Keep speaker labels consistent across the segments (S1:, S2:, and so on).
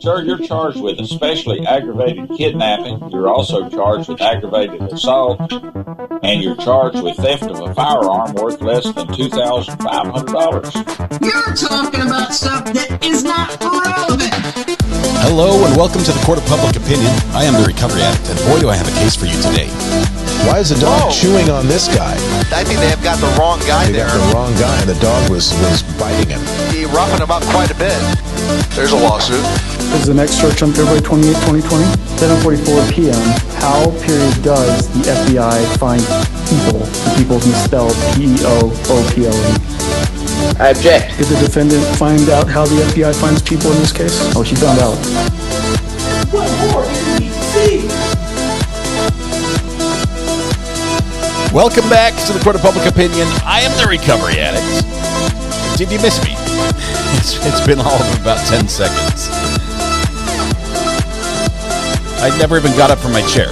S1: Sir, you're charged with especially aggravated kidnapping. You're also charged with aggravated assault, and you're charged with theft of a firearm worth less than $2,500.
S2: You're talking about stuff that is not relevant.
S3: Hello and welcome to the Court of Public Opinion. I am the Recovery Addict, and boy do I have a case for you today.
S4: Why is the dog chewing on this guy?
S5: I think they have got the wrong guy there.
S4: Got the wrong guy, and the dog was biting him.
S5: He roughened him up quite a bit. There's a lawsuit.
S6: This is the next search on February 28, 2020, 7:44 p.m. How, does the FBI find people? The people's misspelled P-E-O-O-P-L-E.
S7: I object.
S6: Did the defendant find out how the FBI finds people in this case? Oh, she found out.
S2: What more do we see?
S3: Welcome back to the Court of Public Opinion. I am the Recovery Addict. Did you miss me? It's been all of about 10 seconds. I never even got up from my chair.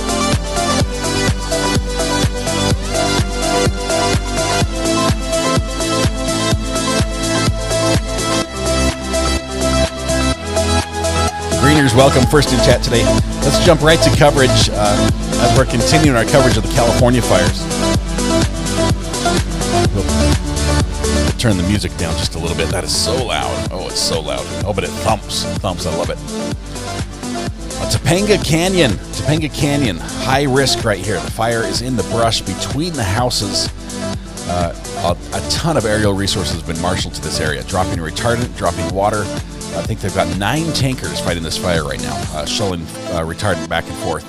S3: Greeners, welcome. First in chat today. Let's jump right to coverage as we're continuing our coverage of the California fires. We'll turn the music down just a little bit. That is so loud. Oh, it's so loud. Oh, but it thumps. Thumps. I love it. Topanga Canyon. High risk right here. The fire is in the brush between the houses. A ton of aerial resources have been marshaled to this area, dropping retardant, dropping water. I think they've got 9 tankers fighting this fire right now, shelling retardant back and forth,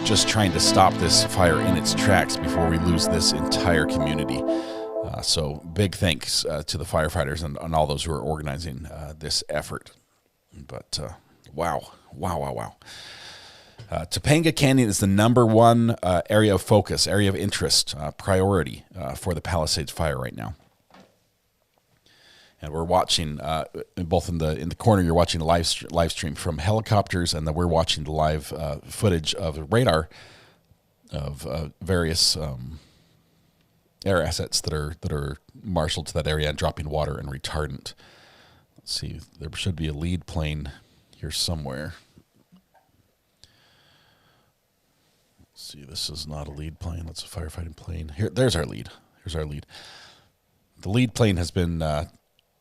S3: just trying to stop this fire in its tracks before we lose this entire community. So big thanks to the firefighters and all those who are organizing this effort. But wow. Topanga Canyon is the number one area of focus, area of interest, priority for the Palisades fire right now. And we're watching, both in the corner, you're watching a live stream from helicopters, and then we're watching the live footage of radar of various air assets that are marshaled to that area and dropping water and retardant. Let's see, there should be a lead plane here somewhere. Let's see, this is not a lead plane. That's a firefighting plane. Here, there's our lead. Here's our lead. The lead plane has been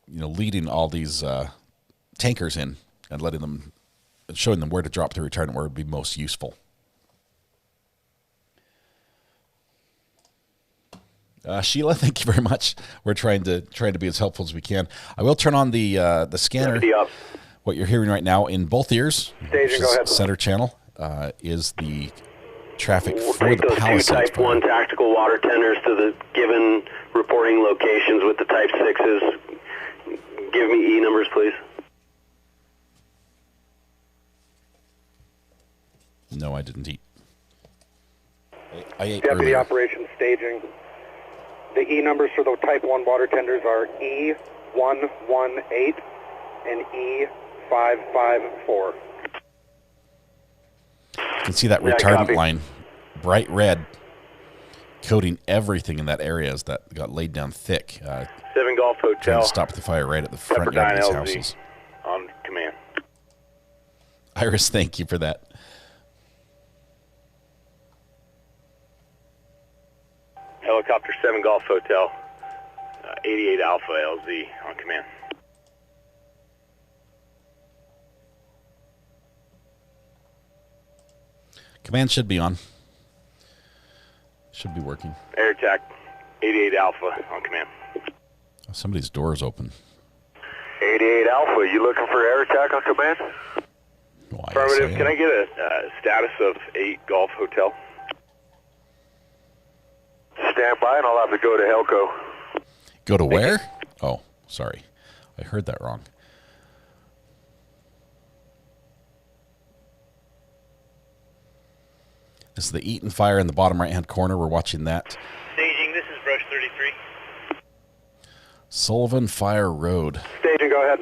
S3: leading all these tankers in and showing them where to drop the retardant, where it would be most useful. Sheila, thank you very much. We're trying to be as helpful as we can. I will turn on the scanner. What you're hearing right now in both ears,
S8: Staging, go ahead.
S3: Center channel, is the traffic
S8: We'll
S3: for
S8: take
S3: the
S8: those
S3: Palisades.
S8: two Type 1 tactical water tenders to the given reporting locations with the Type 6s. Give me E numbers, please.
S3: No, I didn't eat. I ate
S9: Deputy
S3: earlier.
S9: Operations Staging. The E numbers for the Type 1 water tenders are E118 and E554.
S3: You can see that retardant line, bright red, coating everything in that area as that got laid down thick.
S8: 7 Golf
S3: Trying
S8: Hotel.
S3: to stop the fire right at the front yard of these houses.
S8: On command.
S3: Iris, thank you for that.
S8: Helicopter 7 Golf Hotel. 88 Alpha LZ on command.
S3: Command should be on. Should be working.
S8: Air attack 88 Alpha on command.
S3: Somebody's door is open.
S8: 88 Alpha, you looking for air attack on command?
S3: Why,
S8: Affirmative,
S3: yes, I
S8: can
S3: am.
S8: I get a status of 8 Golf Hotel? Stand by and I'll have to go to Helco.
S3: Go to where? Oh, sorry. I heard that wrong. This is the Eaton fire in the bottom right-hand corner. We're watching that.
S10: Staging, this is Brush 33.
S3: Sullivan Fire Road.
S9: Staging, go ahead.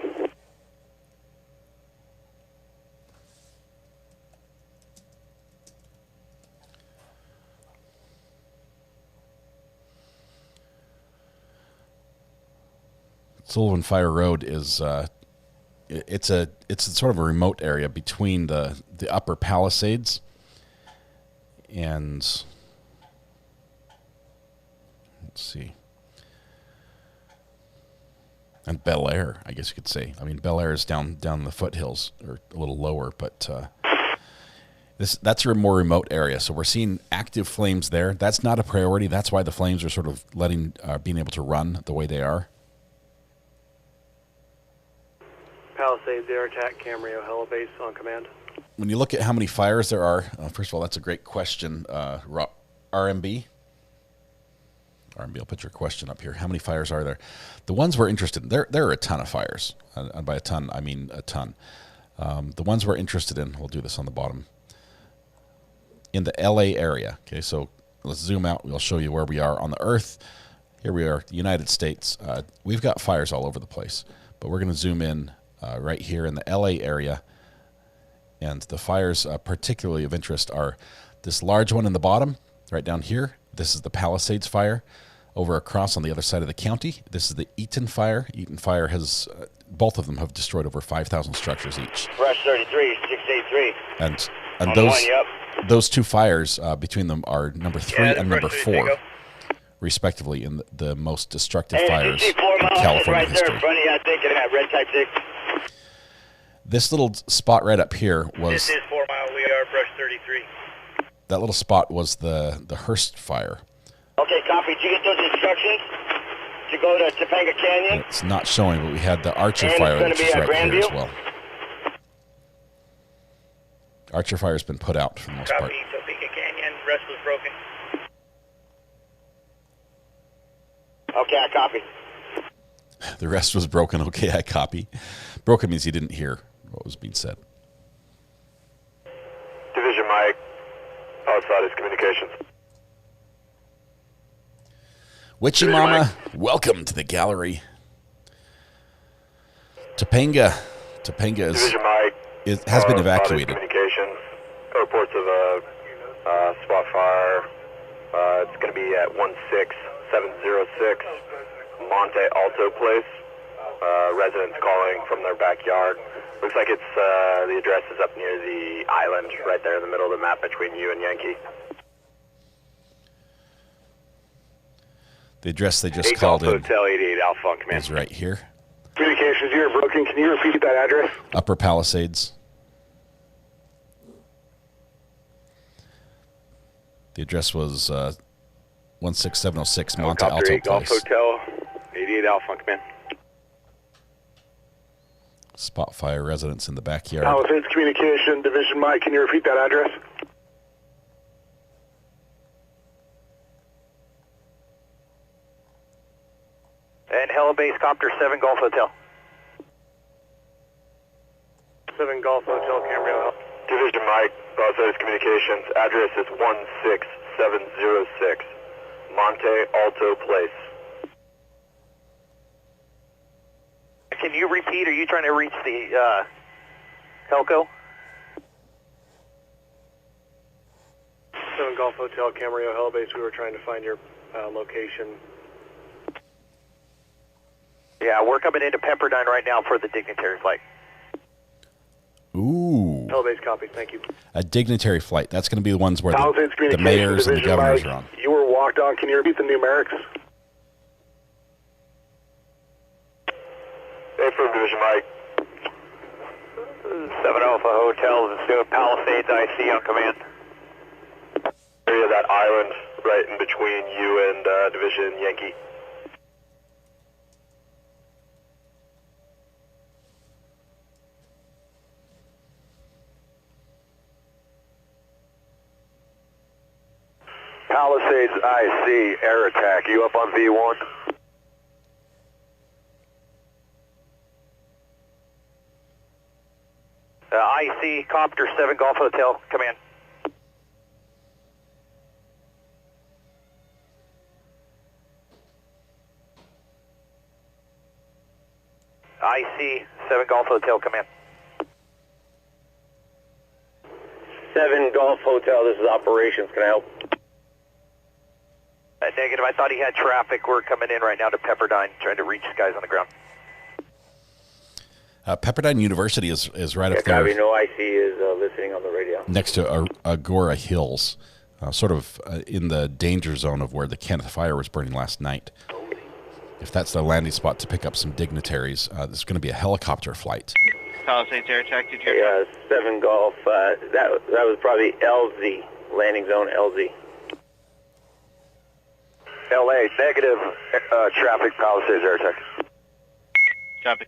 S3: Sullivan Fire Road is it's sort of a remote area between the upper Palisades and, let's see, and Bel Air, I guess you could say. I mean, Bel Air is down the foothills, or a little lower, but that's a more remote area. So we're seeing active flames there. That's not a priority. That's why the flames are sort of being able to run the way they are.
S11: Palisades air attack, Camarillo, Hello Base on command.
S3: When you look at how many fires there are, first of all, that's a great question. RMB, I'll put your question up here. How many fires are there? The ones we're interested in, there are a ton of fires. And by a ton, I mean a ton. The ones we're interested in, we'll do this on the bottom. In the LA area, okay, so let's zoom out. We'll show you where we are on the Earth. Here we are, the United States. We've got fires all over the place, but we're going to zoom in right here in the LA area. And the fires particularly of interest are this large one in the bottom, right down here. This is the Palisades fire. Over across on the other side of the county, this is the Eaton fire. Eaton fire has, both of them have destroyed over 5,000 structures each.
S10: Rush 33, 683.
S3: And those two fires between them are number 3 and number 4, respectively, in the most destructive fires in California history.
S10: There in front of you, I think, in that red type 6.
S3: This little spot right up here was...
S10: This is 4 Mile, we are brush 33.
S3: That little spot was the Hurst fire.
S10: Okay, copy. Did you get those instructions to go to Topanga Canyon?
S3: It's not showing, but we had the Archer fire, which is right here as well. Archer fire has been put out for the most part.
S10: Copy, Topanga Canyon. Rest was broken. Okay, I copy.
S3: The rest was broken. Okay, I copy. Broken means he didn't hear what was being said.
S12: Division Mike, Palisades Communications.
S3: Witchy Mama, welcome to the gallery. Topanga has been evacuated.
S12: Communications. Reports of a spot fire. It's going to be at 16706 Monte Alto Place. Residents calling from their backyard. Looks like it's the address is up near the island, right there in the middle of the map between you and Yankee.
S3: The address they just called in
S12: Hotel 88 Alpha on command.
S3: is right here.
S9: Communications, you're broken. Can you repeat that address?
S3: Upper Palisades. The address was 16706 Monte Alto Place.
S12: Golf Hotel 88 Alpha on command.
S3: Spot fire, residents in the backyard.
S9: Palisades Communication, Division Mike, can you repeat that address?
S11: And Hello Base Copter 7 Golf Hotel.
S9: 7 Golf Hotel, Camarillo.
S12: Division Mike, Palisades Communications. Address is 16706 Monte Alto Place.
S11: Can you repeat? Are you trying to reach the Helco?
S9: 7 Golf Hotel, Camarillo, Hello Base. We were trying to find your location.
S11: Yeah, we're coming into Pepperdine right now for the dignitary flight.
S3: Ooh.
S9: Hello Base, copy. Thank you.
S3: A dignitary flight. That's going to be the ones where the mayors
S9: Division
S3: and the governors
S9: Mike,
S3: are on.
S9: You were walked on. Can you repeat the numerics?
S12: Affirm, Division Mike.
S11: 7 Alpha Hotel, Palisades IC on command.
S12: Area of that island right in between you and Division Yankee.
S11: Palisades IC, air attack. You up on V1? IC, Copter 7 Golf Hotel, command. IC, 7 Golf Hotel, command.
S7: 7 Golf Hotel, this is operations. Can I help?
S11: Negative. I thought he had traffic. We're coming in right now to Pepperdine, trying to reach guys on the ground.
S3: Pepperdine University is right up there.
S7: Copy, no IC is listening on the radio.
S3: Next to Agora Hills, sort of in the danger zone of where the Kenneth fire was burning last night. If that's the landing spot to pick up some dignitaries, there's going to be a helicopter flight.
S11: Palisades Air Attack, did you hear?
S7: 7 Golf, that was probably LZ, landing zone LZ.
S12: LA, negative traffic, Palisades Air Attack.
S11: Copy.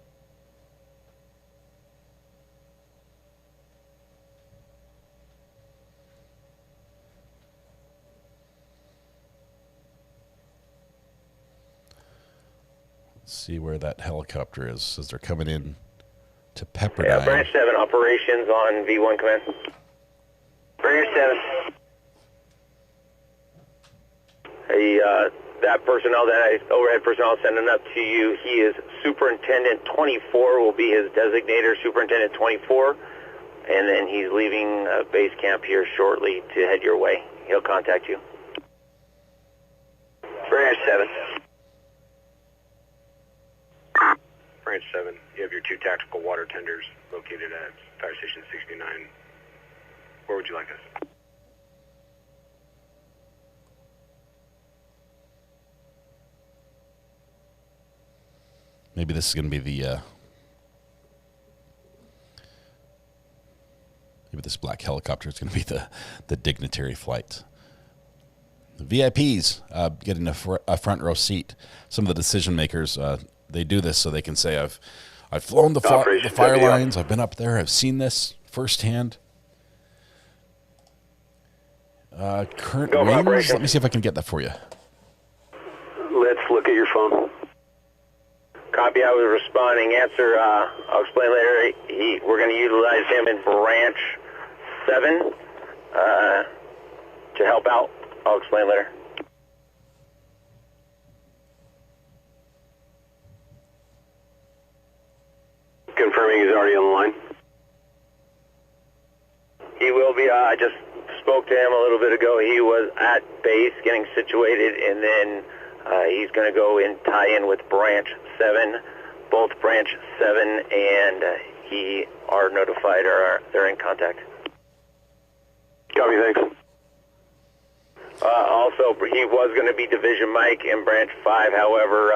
S3: Let's see where that helicopter is as they're coming in to Pepperdine.
S7: Yeah, Branch 7 operations on V1 command. Branch 7. Hey, that personnel, overhead personnel sending up to you, he is Superintendent 24, will be his designator, Superintendent 24, and then he's leaving base camp here shortly to head your way. He'll contact you. Branch 7.
S12: Branch 7, you have your 2 tactical water tenders located at Fire Station 69. Where would you like us?
S3: Maybe this is going to be the... maybe this black helicopter is going to be the dignitary flight. The VIPs getting a front row seat. Some of the decision makers, they do this so they can say, I've flown the fire lines, I've been up there, I've seen this firsthand. Current winds, let me see if I can get that for you.
S12: Let's look at your phone.
S7: Copy, I was responding. Answer, I'll explain later. We're going to utilize him in Branch 7 to help out. I'll explain later.
S12: Confirming he's already on the line.
S7: He will be. I just spoke to him a little bit ago. He was at base getting situated, and then he's going to go and tie in with Branch 7. Both Branch 7 and he are notified or they're in contact.
S12: Copy, thanks.
S7: Also, he was going to be Division Mike in Branch 5. However,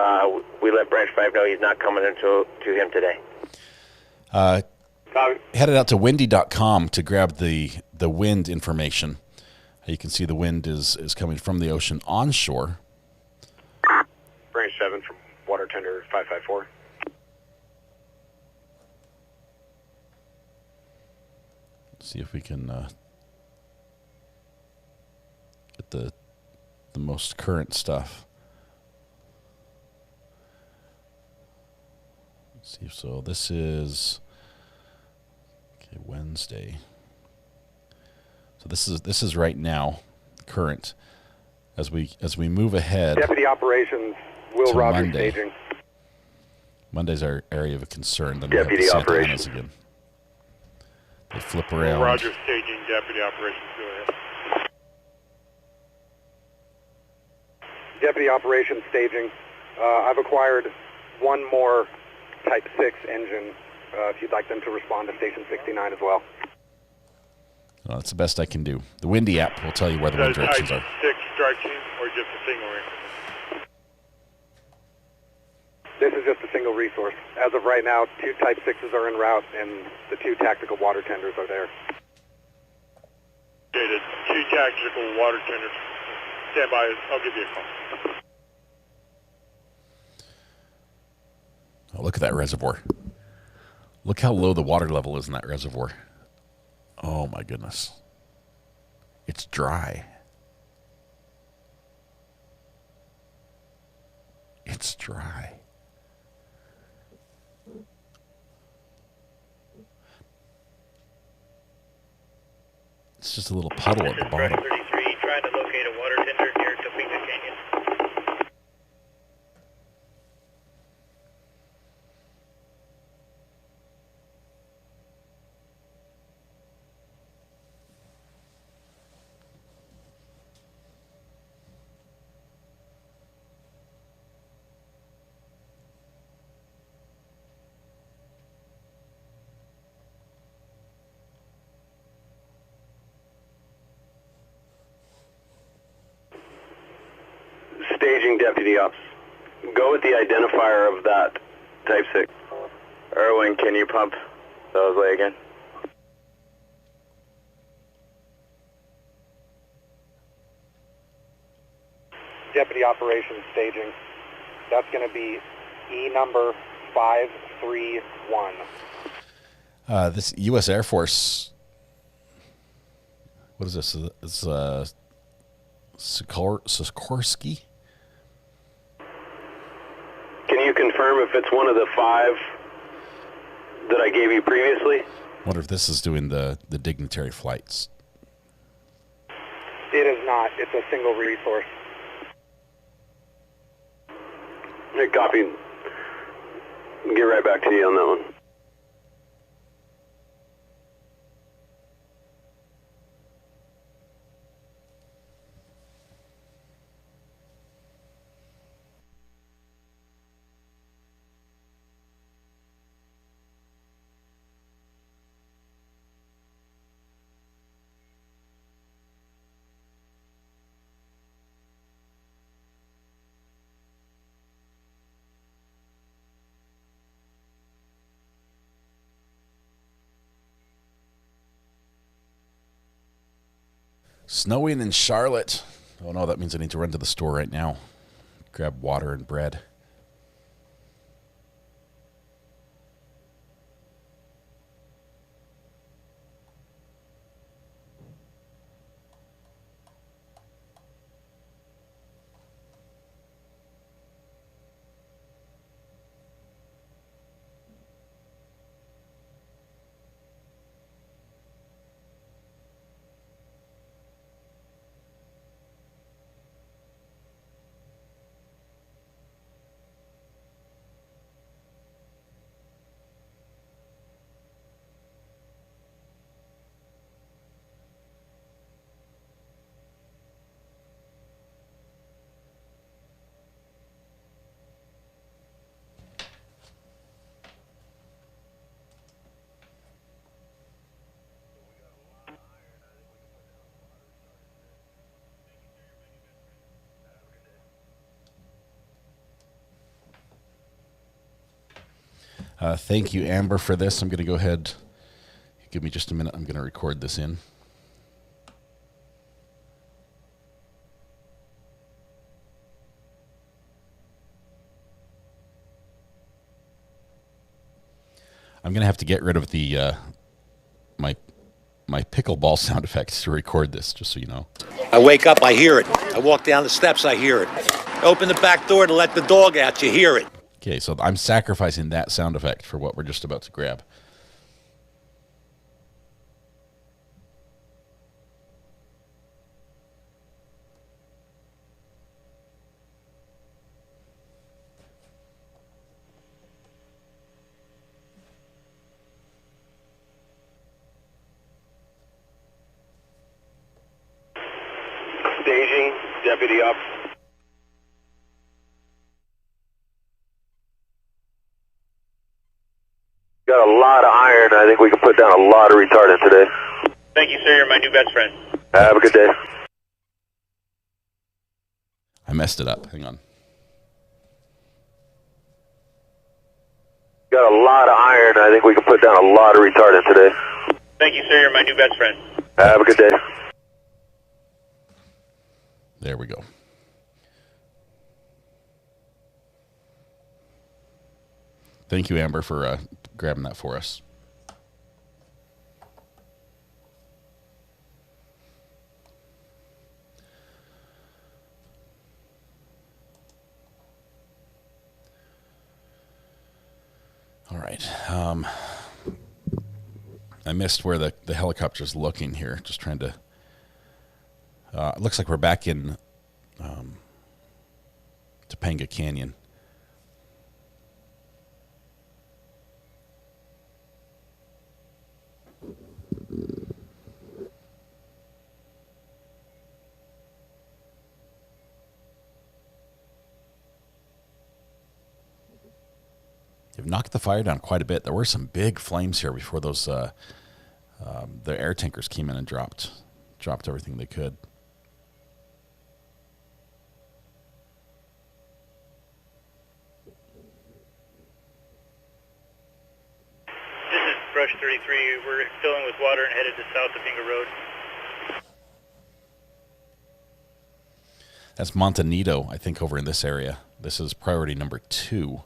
S7: we let Branch 5 know he's not coming into him today.
S3: Headed out to windy.com to grab the wind information. You can see the wind is coming from the ocean onshore.
S12: Branch 7 from water tender 554.
S3: See if we can get the most current stuff. Let's see if so. This is Wednesday. So this is right now, current. As we move ahead.
S9: Deputy Operations, Will Rogers
S3: Monday.
S9: staging.
S3: Monday's our area of concern. Then
S12: Deputy
S3: we have the Santa
S12: Operations
S3: Anas again. They flip around.
S12: Rogers staging, Deputy Operations, go ahead.
S9: Deputy Operations staging. I've acquired one more Type 6 engine, if you'd like them to respond to Station 69 as well.
S3: Well, that's the best I can do. The Windy app will tell you where the wind directions are.
S12: 6 strike team or just a single ring?
S9: This is just a single resource. As of right now, 2 Type 6s are en route, and the 2 tactical water tenders are there.
S12: Okay, the 2 tactical water tenders. Stand by. I'll give you a call.
S3: Oh, look at that reservoir. Look how low the water level is in that reservoir. Oh, my goodness. It's dry. It's dry. It's just a little puddle at the bottom.
S10: 33, trying to locate a water tender near Topeka Canyon.
S8: Staging deputy ops. Go with the identifier of that type 6.
S7: Erwin, can you pump those way again?
S9: Deputy operations staging. That's going to be E number 531.
S3: This U.S. Air Force. What is this? It's Sikorsky.
S8: Can you confirm if it's one of the 5 that I gave you previously?
S3: Wonder if this is doing the dignitary flights.
S9: It is not. It's a single resource.
S8: Hey, copy. Get right back to you on that one.
S3: Snowing in Charlotte. Oh no, that means I need to run to the store right now. Grab water and bread. Thank you, Amber, for this. I'm going to go ahead. Give me just a minute. I'm going to record this in. I'm going to have to get rid of the my pickleball sound effects to record this, just so you know.
S13: I wake up, I hear it. I walk down the steps, I hear it. Open the back door to let the dog out, you hear it.
S3: Okay, so I'm sacrificing that sound effect for what we're just about to grab.
S8: Staging, deputy up. Got a lot of iron. I think we can put down a lot of retardant today.
S10: Thank you, sir. You're my new best friend.
S8: Have a good day.
S3: I messed it up. Hang on.
S8: Got a lot of iron. I think we can put down a lot of retardant today.
S10: Thank you, sir. You're my new best friend.
S8: Have a good day.
S3: There we go. Thank you, Amber, for grabbing that for us. All right. I missed where the helicopter's looking here. Just trying to... it looks like we're back in Topanga Canyon. They've knocked the fire down quite a bit. There were some big flames here before those the air tankers came in and dropped everything they could.
S14: Brush 33. We're filling with water and headed to South Topanga Road.
S3: That's Montanito, I think, over in this area. This is priority number 2.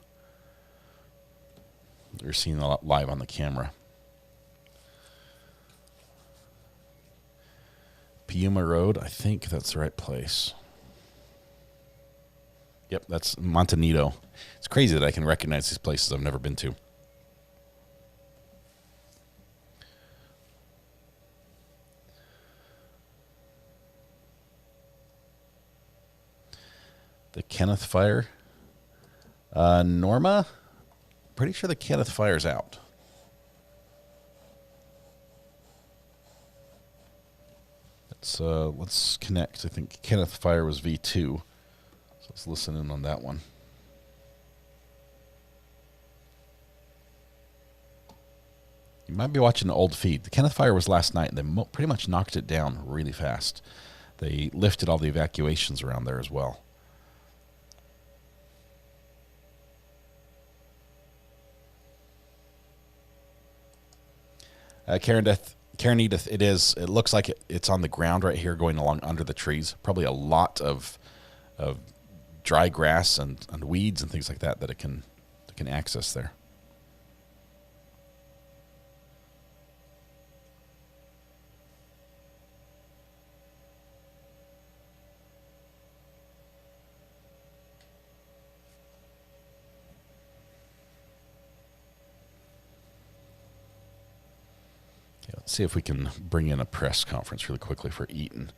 S3: You're seeing a lot live on the camera. Piuma Road, I think that's the right place. Yep, that's Montanito. It's crazy that I can recognize these places I've never been to. The Kenneth fire. Norma? Pretty sure the Kenneth fire's out. Let's connect. I think Kenneth fire was V2. So let's listen in on that one. You might be watching an old feed. The Kenneth fire was last night, and they pretty much knocked it down really fast. They lifted all the evacuations around there as well. Karen Edith, it looks like it's on the ground right here going along under the trees. Probably a lot of dry grass and weeds and things like that it can access there. Let's see if we can bring in a press conference really quickly for Eaton.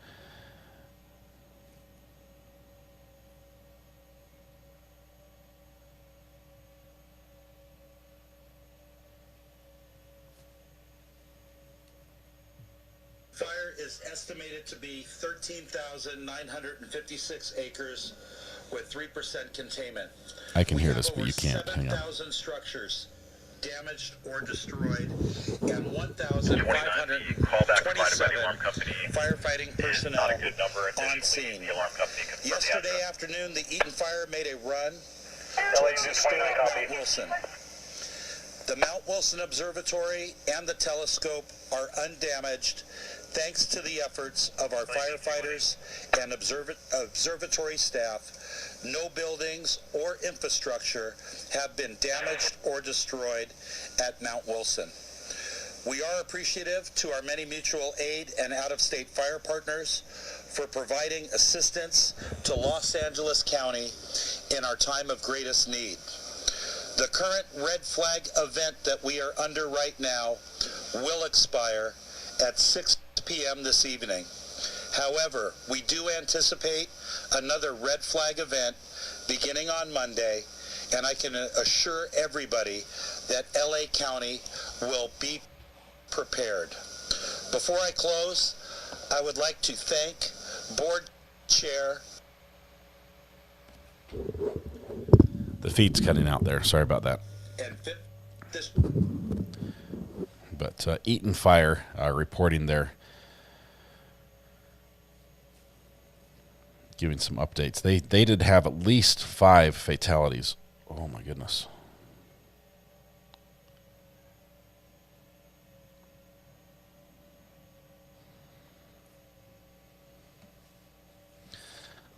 S15: Fire is estimated to be 13,956 acres with 3% containment.
S3: I can hear this, but you can't. Hang on.
S15: 7,000 structures damaged or destroyed, and 1,527 firefighting personnel on scene. Yesterday afternoon, the Eaton fire made a run towards historic Mount Wilson. The Mount Wilson Observatory and the telescope are undamaged thanks to the efforts of our firefighters and observatory staff. No buildings or infrastructure have been damaged or destroyed at Mount Wilson. We are appreciative to our many mutual aid and out-of-state fire partners for providing assistance to Los Angeles County in our time of greatest need. The current red flag event that we are under right now will expire at 6 p.m. this evening. However, we do anticipate another red flag event beginning on Monday, and I can assure everybody that LA County will be prepared. Before I close, I would like to thank Board Chair.
S3: The feed's cutting out there. Sorry about that. But Eaton Fire reporting there, giving some updates. They did have at least 5 fatalities. Oh my goodness.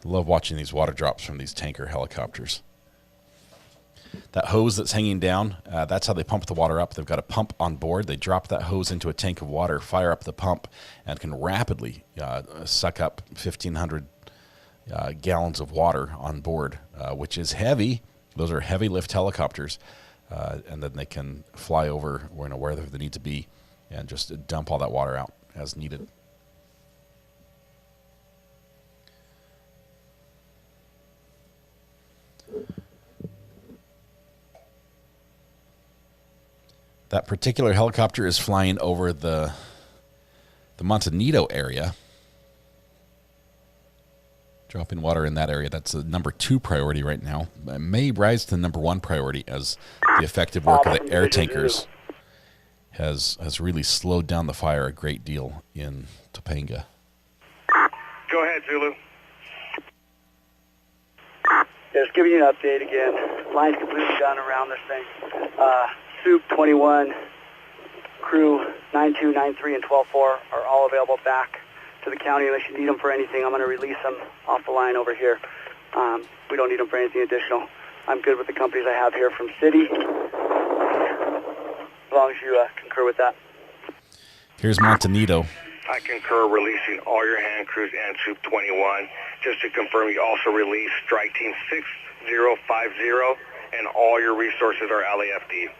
S3: Love watching these water drops from these tanker helicopters. That hose that's hanging down, that's how they pump the water up. They've got a pump on board. They drop that hose into a tank of water, fire up the pump, and can rapidly suck up 1,500 gallons of water on board, which is heavy. Those are heavy lift helicopters, and then they can fly over wherever they need to be and just dump all that water out as needed. That particular helicopter is flying over the Montanito area, dropping water in that area. That's the number 2 priority right now. It may rise to the number 1 priority as the effective work of the air tankers has really slowed down the fire a great deal in Topanga.
S11: Go ahead, Zulu.
S16: Just giving you an update again. Line's completely done around this thing. Soup 21, crew 92, 93, and 12-4 are all available back to the county unless you need them for anything. I'm going to release them off the line over here. We don't need them for anything additional. I'm good with the companies I have here from City, as long as you concur with that.
S3: Here's Montanito.
S9: I concur releasing all your hand crews and Troop 21. Just to confirm, you also release Strike Team 6050, and all your resources are LAFD.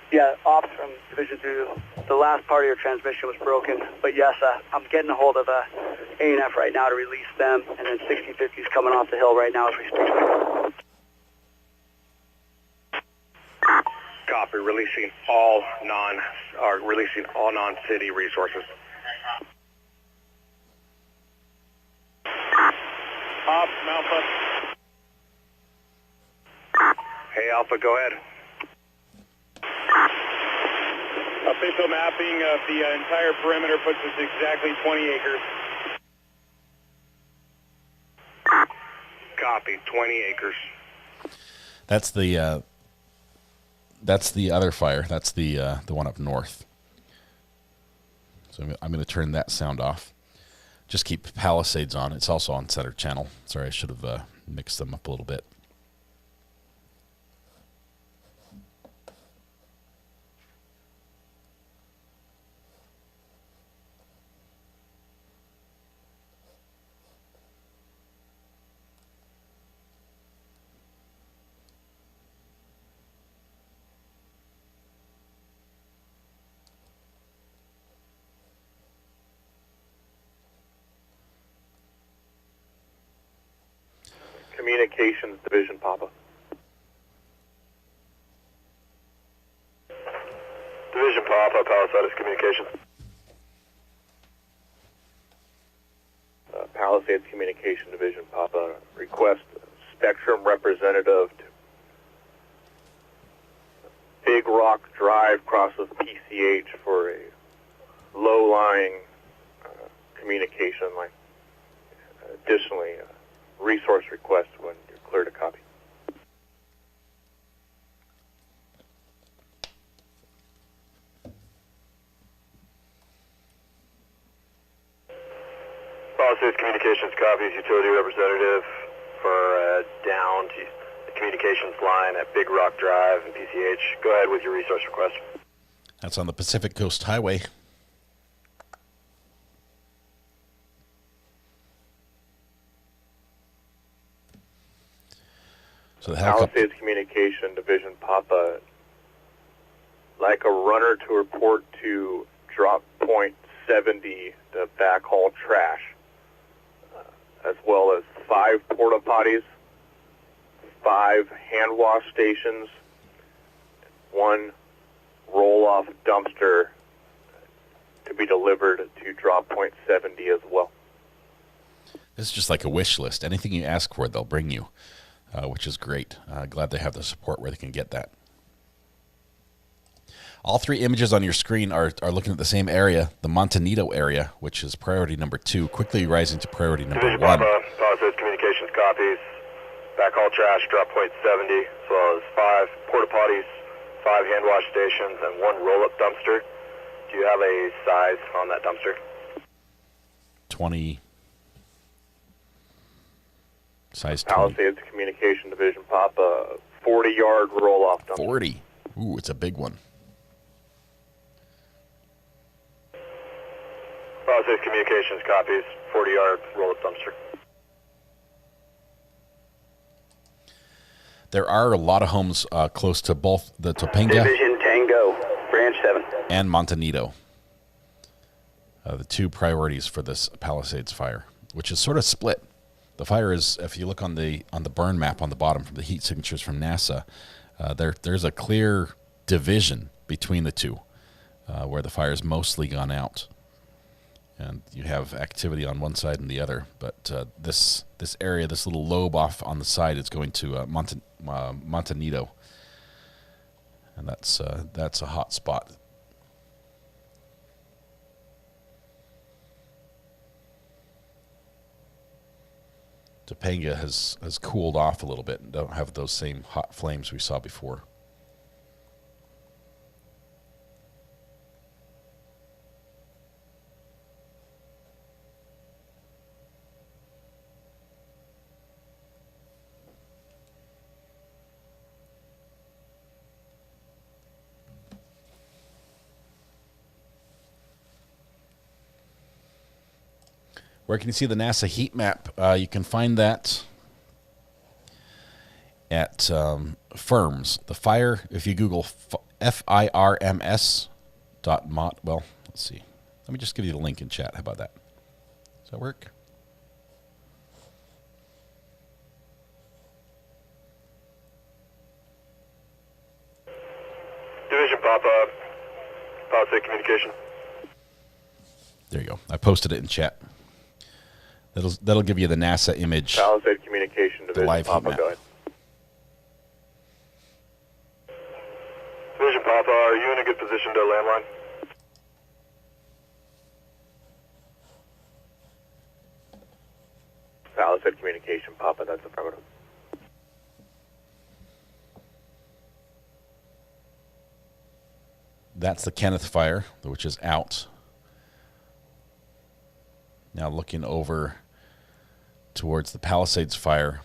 S16: Yeah, ops from Division 2. The last part of your transmission was broken, but yes, I'm getting a hold of A&F right now to release them, and then 6050 is coming off the hill right now as we speak.
S9: Copy. Releasing all non-city resources.
S14: Ops, Alpha.
S9: Hey, Alpha, go ahead.
S14: Official mapping of the entire perimeter puts us exactly 20 acres.
S9: Copy. 20 acres.
S3: That's the other fire. That's the one up north. So I'm going to turn that sound off. Just keep Palisades on. It's also on center channel. Sorry, I should have mixed them up a little bit.
S12: Communications Division, Papa. Division Papa, Palisades Communications. Palisades Communication Division, Papa. Request Spectrum representative to Big Rock Drive crosses PCH for a low-lying communication line. Additionally, resource request when you're clear to copy. Palisades Communications copies utility representative for down to the communications line at Big Rock Drive and PCH. Go ahead with your resource request.
S3: That's on the Pacific Coast Highway. So the
S12: Palisades Communication Division, Papa, like a runner to report to drop point 70 to backhaul trash, as well as 5 porta potties, 5 hand wash stations, 1 roll-off dumpster to be delivered to drop point 70 as well.
S3: This is just like a wish list. Anything you ask for, they'll bring you. Which is great. Glad they have the support where they can get that. All 3 images on your screen are looking at the same area, the Montanito area, which is priority number 2, quickly rising to priority number 1.
S12: Palisades Communications copies. Backhaul trash, drop point 70, as well as 5 porta potties, 5 hand wash stations, and 1 roll-up dumpster. Do you have a size on that dumpster?
S3: 20. Size 20.
S12: Palisades Communication Division, Papa, 40-yard roll-off dumpster.
S3: 40. Ooh, it's a big one.
S12: Palisades Communications copies, 40-yard roll-up dumpster.
S3: There are a lot of homes close to both the Topanga
S16: Division Tango, Branch 7.
S3: and Montanito. The 2 priorities for this Palisades fire, which is sort of split. The fire is, if you look on the burn map on the bottom from the heat signatures from NASA, there's a clear division between the 2, where the fire's mostly gone out, and you have activity on one side and the other. But this area, this little lobe off on the side, is going to Montanito, and that's a hot spot. Topanga has cooled off a little bit and don't have those same hot flames we saw before. Where can you see the NASA heat map? You can find that at FIRMS. The fire, if you Google FIRMS.mod, well, let's see. Let me just give you the link in chat. How about that? Does that work?
S12: Division Papa, Palisade Communication.
S3: There you go. I posted it in chat. That'll give you the NASA image.
S12: Palisade Communication Division,
S3: the live
S12: Papa,
S3: heat map.
S12: go ahead. Division Papa, are you in a good position to landline? Palisade Communication, Papa, that's affirmative.
S3: That's the Kenneth fire, which is out. Now looking over towards the Palisades fire,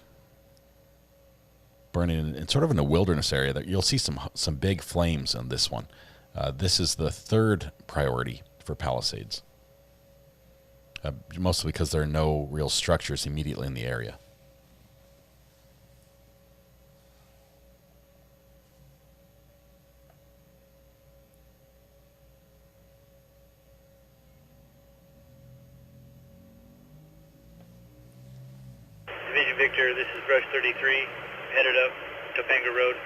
S3: burning in sort of in a wilderness area. That you'll see some big flames on this one. This is the third priority for Palisades, mostly because there are no real structures immediately in the area.
S17: Division Victor, this is Brush 33, headed up Topanga Road.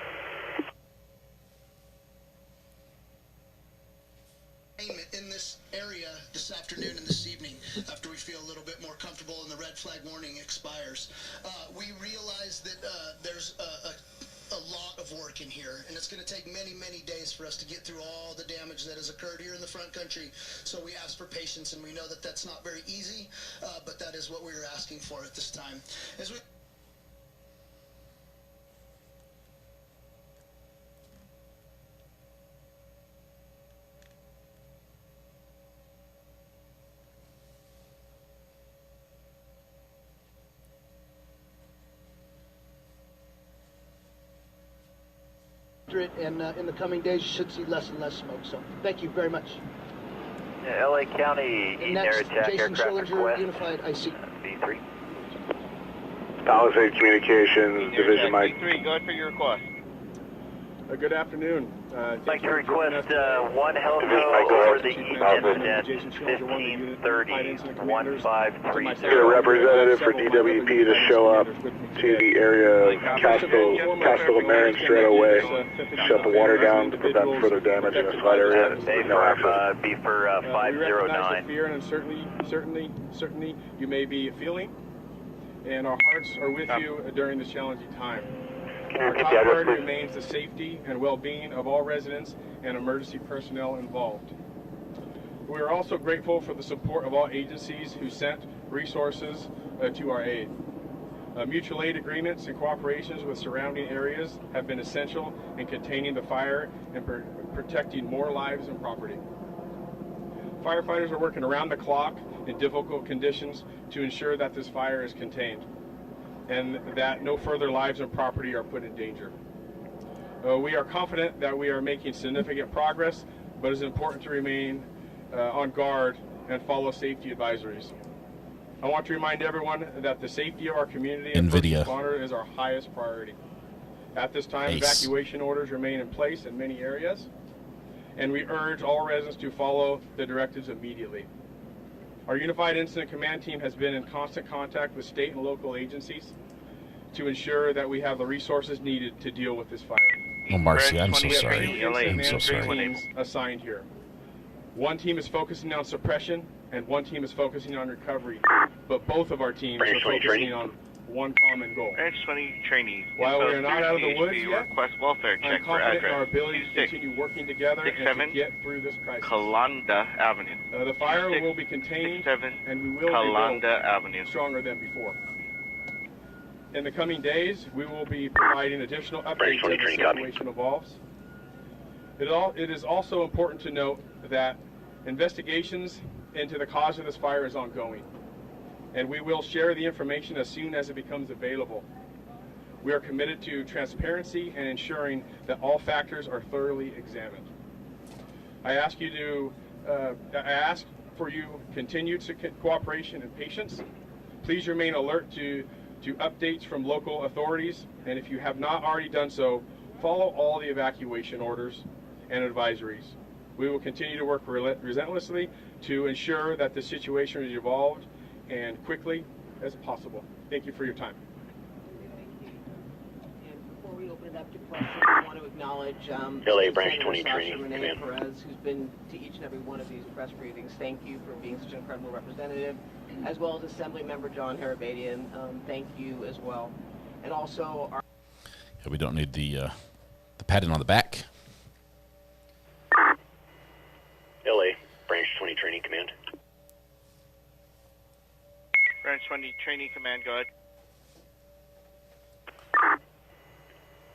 S2: In this area this afternoon and this evening, after we feel a little bit more comfortable and the red flag warning expires, we realize that there's a lot of work in here, and it's going to take many, many days for us to get through all the damage that has occurred here in the front country. So we ask for patience, and we know that that's not very easy, but that is what we were asking for at this time. As we
S18: and in the coming days you should see less and less smoke. So thank you very much.
S11: Yeah, LA County, Eaton air attack
S18: Jason
S11: aircraft
S18: Schillinger,
S11: request.
S18: Unified IC.
S11: B3.
S12: Palisade Communications, Division Mike.
S19: B3, go ahead for your request.
S14: Good afternoon.
S11: Like to request one Helco over the Eaton incident, 1530, 1530.
S12: Get a representative for DWP to show up to the area of Castile Marin straight away. Shut the water down to prevent further damage in the site area. No access.
S11: B for 509.
S14: We recognize the fear and certainly you may be feeling, and our hearts are with you during this challenging time. Our top priority remains the safety and well-being of all residents and emergency personnel involved. We are also grateful for the support of all agencies who sent resources to our aid. Mutual aid agreements and cooperations with surrounding areas have been essential in containing the fire and protecting more lives and property. Firefighters are working around the clock in difficult conditions to ensure that this fire is contained and that no further lives and property are put in danger. We are confident that we are making significant progress, but it's important to remain on guard and follow safety advisories. I want to remind everyone that the safety of our community and first responder is our highest priority. At this time, evacuation orders remain in place in many areas, and we urge all residents to follow the directives immediately. Our Unified Incident Command Team has been in constant contact with state and local agencies to ensure that we have the resources needed to deal with this fire.
S3: Oh, Marcy, I'm so sorry. I'm so sorry.
S14: Teams assigned here. One team is focusing on suppression, and one team is focusing on recovery. But both of our teams are focusing on one common goal.
S19: Branch 20 trainees.
S14: While we are not out of the woods yet,
S19: request welfare check
S14: I'm
S19: for
S14: confident in our
S19: address
S14: ability to continue working together and to get through this crisis.
S19: Kalanda Avenue.
S14: The fire will be contained, and we will
S19: Kalanda Avenue.
S14: Stronger than before. In the coming days, we will be providing additional updates as the situation evolves. It is also important to note that investigations into the cause of this fire is ongoing, and we will share the information as soon as it becomes available. We are committed to transparency and ensuring that all factors are thoroughly examined. I ask for you continued cooperation and patience. Please remain alert to updates from local authorities, and if you have not already done so, follow all the evacuation orders and advisories. We will continue to work relentlessly to ensure that the situation is resolved and quickly as possible. Thank you for your time.
S20: Before we open it up to questions, I want to acknowledge
S12: LA Branch 23,
S20: Renee Perez, who's been to each and every one of these press briefings. Thank you for being such an incredible representative, as well as Assembly Member John Harabadian. Thank you as well. And also our...
S3: Yeah, we don't need the padding on the back.
S12: LA Branch 20 Training Command.
S19: Branch 20 Training Command, go ahead.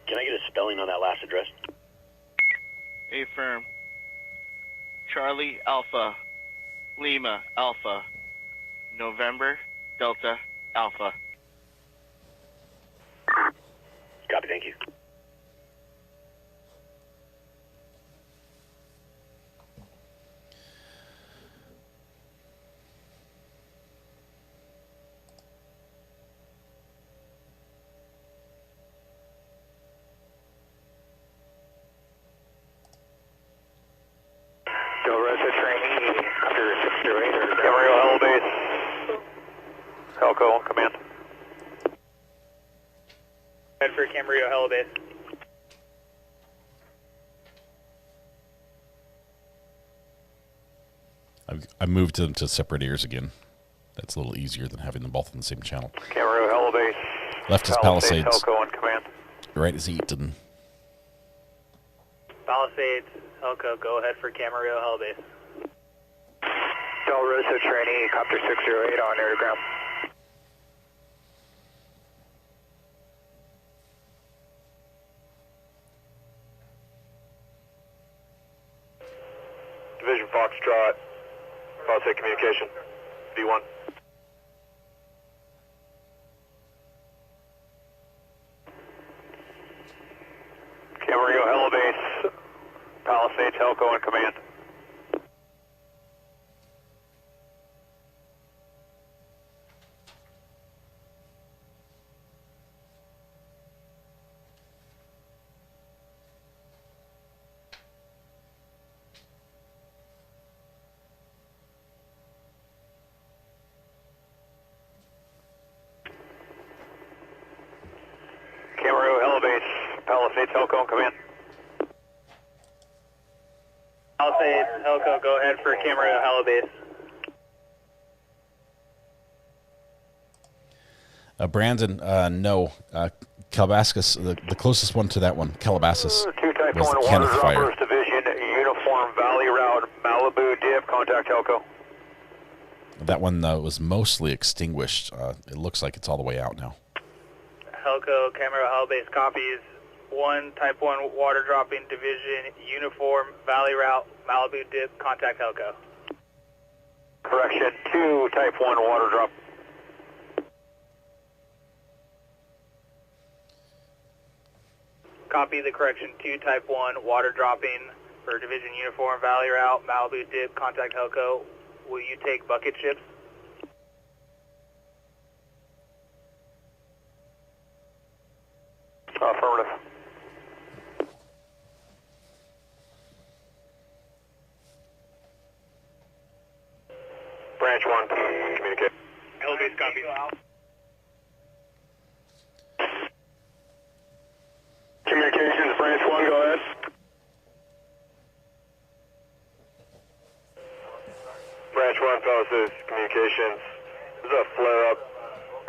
S12: Can I get a spelling on that last address?
S19: Affirm. Charlie Alpha, Lima Alpha, November Delta Alpha.
S12: Copy, thank you. Helco, command.
S17: Head for Camarillo, Hello Base.
S3: I moved them to separate ears again. That's a little easier than having them both on the same channel.
S12: Camarillo, Hello Base.
S3: Left is Palisades.
S12: Helco on command.
S3: Right is Eaton.
S17: Palisades, Helco, go ahead for Camarillo, Hello Base.
S12: Del Rosa trainee, copter 608 on air to ground. Division Foxtrot, Palisade communication, V1. Camarillo, Hello Base, Palisades, Helco in command. Palisades, Helco, command.
S17: Palisades, Helco, go ahead for Camarillo, Hello Base.
S3: Brandon, no. Calabasas, the closest one to that one, Calabasas, was the Kenneth fire.
S12: Division, Uniform Valley Route, Malibu Dip, contact Helco.
S3: That one was mostly extinguished. It looks like it's all the way out now.
S17: Helco, Camarillo, Hello Base copies. 1 Type 1 water dropping division, Uniform Valley Route, Malibu Dip, contact Helco.
S12: Correction, 2 Type 1 water drop.
S17: Copy the correction, 2 Type 1 water dropping for division, Uniform Valley Route, Malibu Dip, contact Helco. Will you take bucket ships?
S12: Affirmative. Branch 1, communicate.
S17: Hello Base copy.
S12: Communications, Branch 1, go ahead. Branch 1, Palisades, communications. This is a flare-up,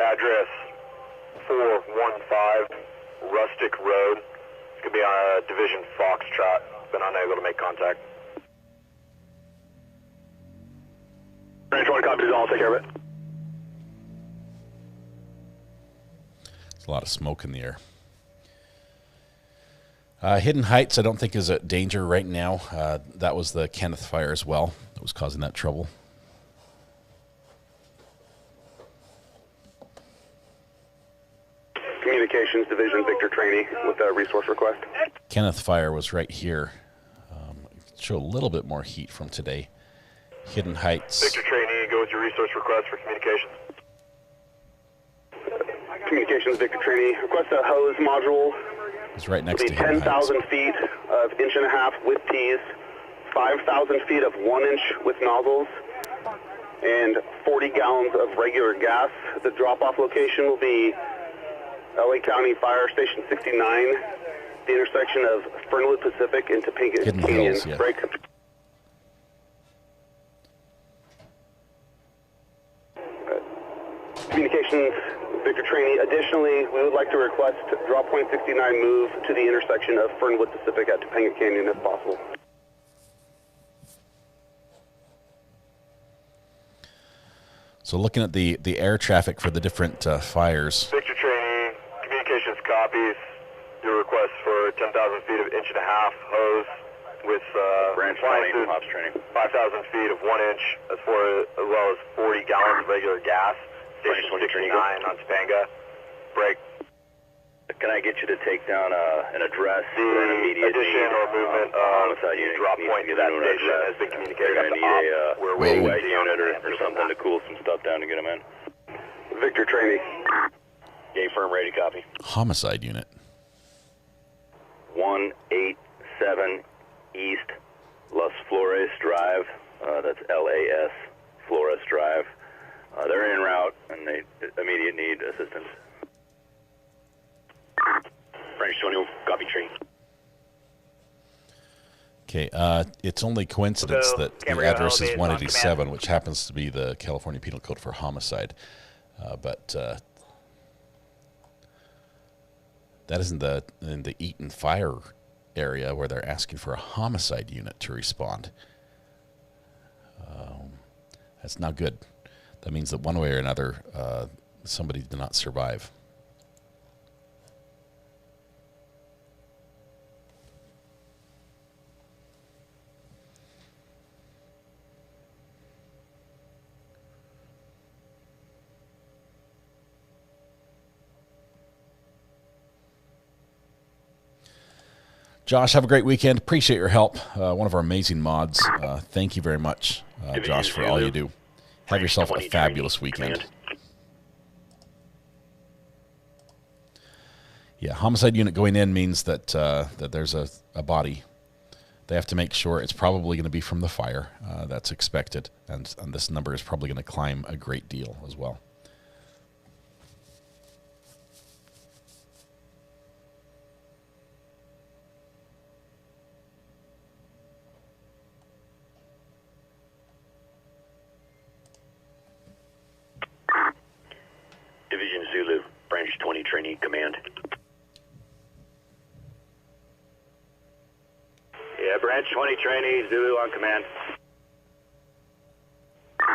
S12: address 415 Rustic Road. It's going to be on a Division Foxtrot. Been unable to make contact. Branch 1 copies all. Take care of it.
S3: There's a lot of smoke in the air. Hidden Heights, I don't think is a danger right now. That was the Kenneth fire as well that was causing that trouble.
S12: Communications Division, Victor Trainee with a resource request.
S3: Kenneth fire was right here. Show a little bit more heat from today. Hidden Heights.
S12: Victor Trainee, go with your resource request for communications.
S21: Communications, Victor Trainee. Request a hose module.
S3: It's right next to
S21: Be
S3: Hidden Heights.
S21: 10,000 feet of 1.5" with tees, 5,000 feet of 1 inch with nozzles, and 40 gallons of regular gas. The drop-off location will be LA County Fire Station 69, the intersection of Fernwood Pacific and Topanga
S3: Hidden
S21: Canyon.
S3: Hills, yeah.
S21: Break. Communications, Victor Trainee. Additionally, we would like to request drop point 69 move to the intersection of Fernwood Pacific at Topanga Canyon if possible.
S3: So looking at the air traffic for the different fires.
S12: Victor Trainee, communications copies your request for 10,000 feet of 1.5" hose with
S7: Branch
S12: appliances, 5,000 feet of 1 inch, as well as 40 gallons of regular gas. Station 69 on Topanga. Break.
S7: Can I get you to take down an address for an immediate
S12: addition or movement of drop point to that station has been communicated up to op. We're waiting
S7: wet unit or something to cool some stuff down to get them in.
S21: Victor Trainee.
S7: Yay, firm, ready, copy.
S3: Homicide unit.
S7: 187 East Las Flores Drive. That's LAS Flores Drive. They're en route and they immediate need assistance. Branch 21, copy tree.
S3: Okay, it's only coincidence that the address is 187, which happens to be the California Penal Code for homicide. But that isn't in the Eaton fire area where they're asking for a homicide unit to respond. That's not good. That means that one way or another, somebody did not survive. Josh, have a great weekend. Appreciate your help. One of our amazing mods. Thank you very much, Josh, for all you do. Have yourself a fabulous weekend. Yeah, homicide unit going in means that that there's a body. They have to make sure it's probably going to be from the fire. That's expected, and this number is probably going to climb a great deal as well.
S7: Division Zulu, Branch 20 Trainee Command. Yeah, Branch 20 Trainee, Zulu on command.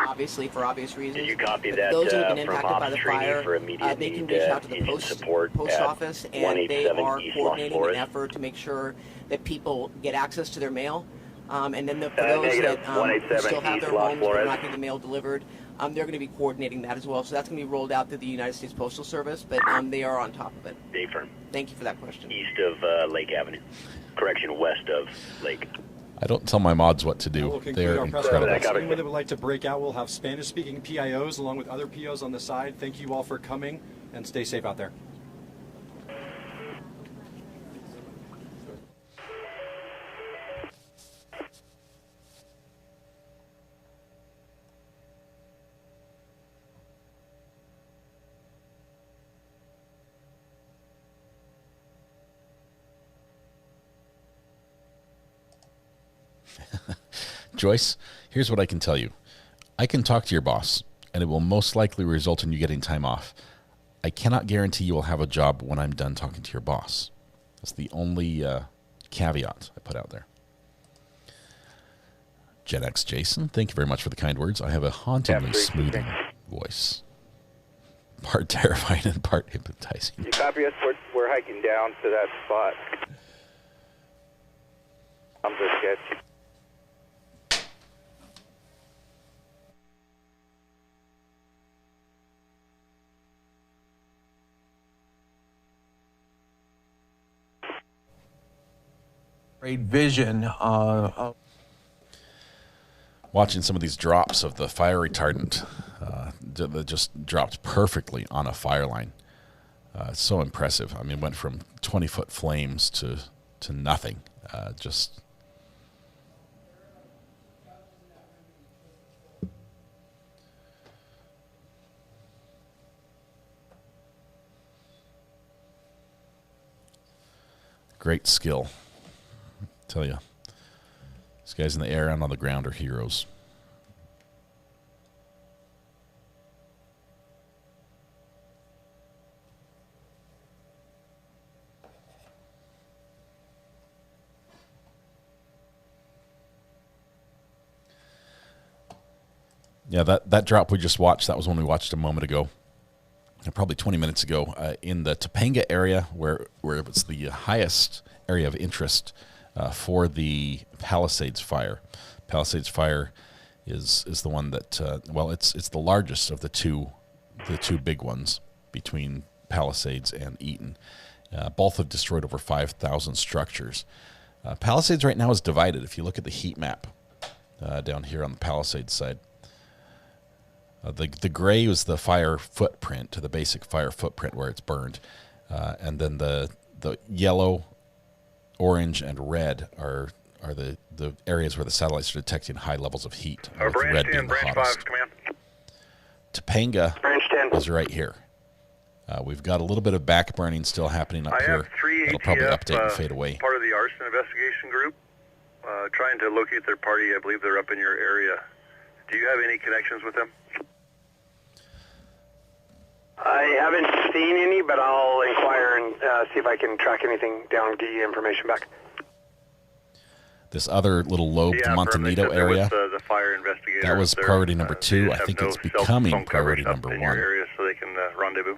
S20: Obviously, for obvious reasons.
S7: Did you copy that
S20: those who have been
S7: from
S20: impacted by
S7: Ops
S20: the
S7: Trainee
S20: fire,
S7: for immediate
S20: they can
S7: need,
S20: reach out to the
S7: engine support
S20: post
S7: at
S20: office, and they are
S7: 187 East Las
S20: coordinating an
S7: Flores?
S20: effort to make sure that people get access to their mail. And then for those
S7: negative,
S20: that
S7: 187
S20: still have
S7: East
S20: their
S7: Las
S20: homes but are
S7: Flores.
S20: not getting the mail delivered, they're going to be coordinating that as well. So that's going to be rolled out through the United States Postal Service, but they are on top of it.
S7: Dayfirm.
S20: Thank you for that question.
S7: East of Lake Avenue. Correction, west of Lake.
S3: I don't tell my mods what to do. They're incredible.
S22: Anyone that would like to break out, we'll have Spanish-speaking PIOs along with other POs on the side. Thank you all for coming, and stay safe out there.
S3: Joyce, here's what I can tell you. I can talk to your boss, and it will most likely result in you getting time off. I cannot guarantee you will have a job when I'm done talking to your boss. That's the only caveat I put out there. Gen X Jason, thank you very much for the kind words. I have a hauntingly smoothing voice. Part terrifying and part hypnotizing.
S23: You copy us? We're hiking down to that spot. I'm just sketchy.
S24: Great vision.
S3: Watching some of these drops of the fire retardant that just dropped perfectly on a fire line. It's so impressive. I mean, it went from 20-foot flames to nothing. Just great skill. I tell you, these guys in the air and on the ground are heroes. Yeah, that drop we just watched, that was one we watched a moment ago, probably 20 minutes ago, in the Topanga area where it was the highest area of interest for the Palisades fire. Palisades fire is the one that, it's the largest of the two big ones between Palisades and Eaton. Both have destroyed over 5,000 structures. Palisades right now is divided. If you look at the heat map down here on the Palisades side, the gray was the fire footprint, the basic fire footprint where it's burned, and then the yellow, orange, and red are the areas where the satellites are detecting high levels of heat. With red being the hottest. Topanga is right here. We've got a little bit of back burning still happening up here.
S9: I have 3
S3: It'll probably update and fade away.
S9: Part of the arson investigation group, trying to locate their party. I believe they're up in your area. Do you have any connections with them?
S1: I haven't seen any, but I'll inquire and see if I can track anything down and get you information back.
S3: This other little lobe, the Montanito area,
S9: the fire investigator
S3: that was priority number 2. I think it's becoming priority number 1.
S9: Area so they can rendezvous.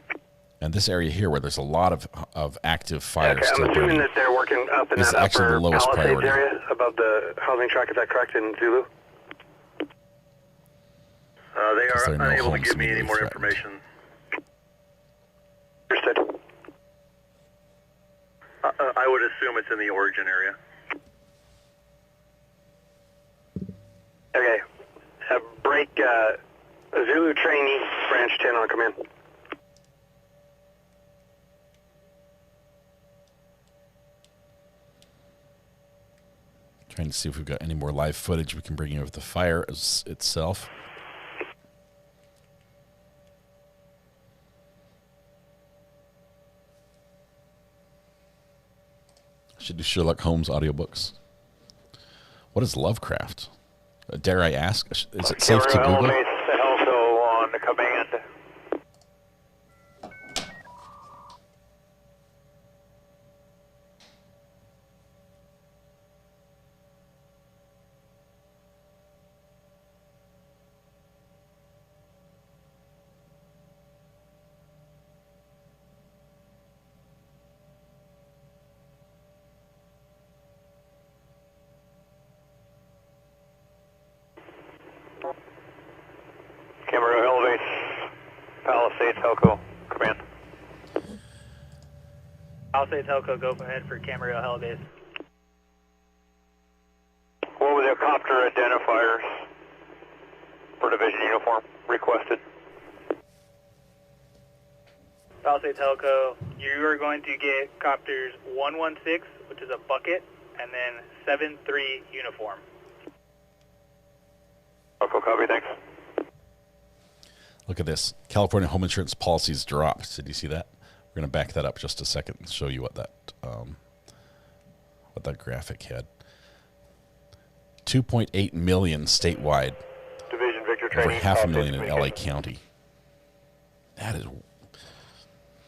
S3: And this area here, where there's a lot of active fires still
S1: I'm assuming
S3: burning,
S1: that they're working up in
S3: is
S1: that
S3: actually
S1: upper
S3: the lowest
S1: Palisades
S3: priority.
S1: area above the housing track. Is that correct in Zulu?
S9: They are
S3: there are no
S9: unable to
S3: homes
S9: give me any
S3: immediately
S9: more
S3: threatened.
S9: information.
S1: Understood.
S9: I would assume it's in the origin area.
S1: Okay. Break Zulu trainee, branch 10 on command.
S3: Trying to see if we've got any more live footage we can bring you of the fire itself. Should do Sherlock Holmes audiobooks. What is Lovecraft? Dare I ask? Is it safe to Google?
S11: Also on command. Camera elevates Palisades Helco, command.
S17: Palisades Helco, go ahead for Camarillo Helibase.
S11: What were the copter identifiers for division uniform requested?
S17: Palisades Helco, you are going to get copters 116, which is a bucket, and then 73 uniform.
S11: Helco, copy, thanks.
S3: Look at this. California home insurance policies dropped. Did you see that? We're going to back that up just a second and show you what that graphic had. 2.8 million statewide.
S11: Division Victor
S3: Over
S11: training.
S3: 500,000 in LA County.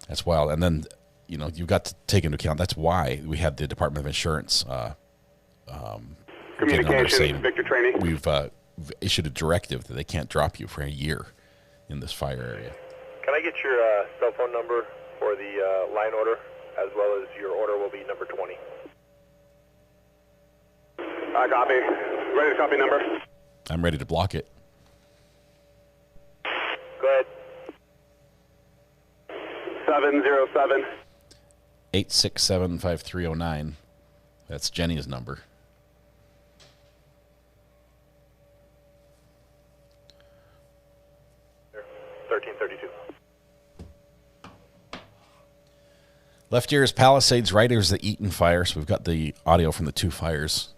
S3: That's wild. And then, you've got to take into account that's why we had the Department of Insurance
S1: Communications, Victor training.
S3: We've issued a directive that they can't drop you for a year in this fire area.
S12: Can I get your cell phone number for the line order, as well as your order will be number 20?
S1: Copy. Ready to copy number?
S3: I'm ready to block it.
S1: Go ahead. 707.
S3: 867-5309. That's Jenny's number. Left ear is Palisades, right ear is the Eaton fire. So we've got the audio from the two fires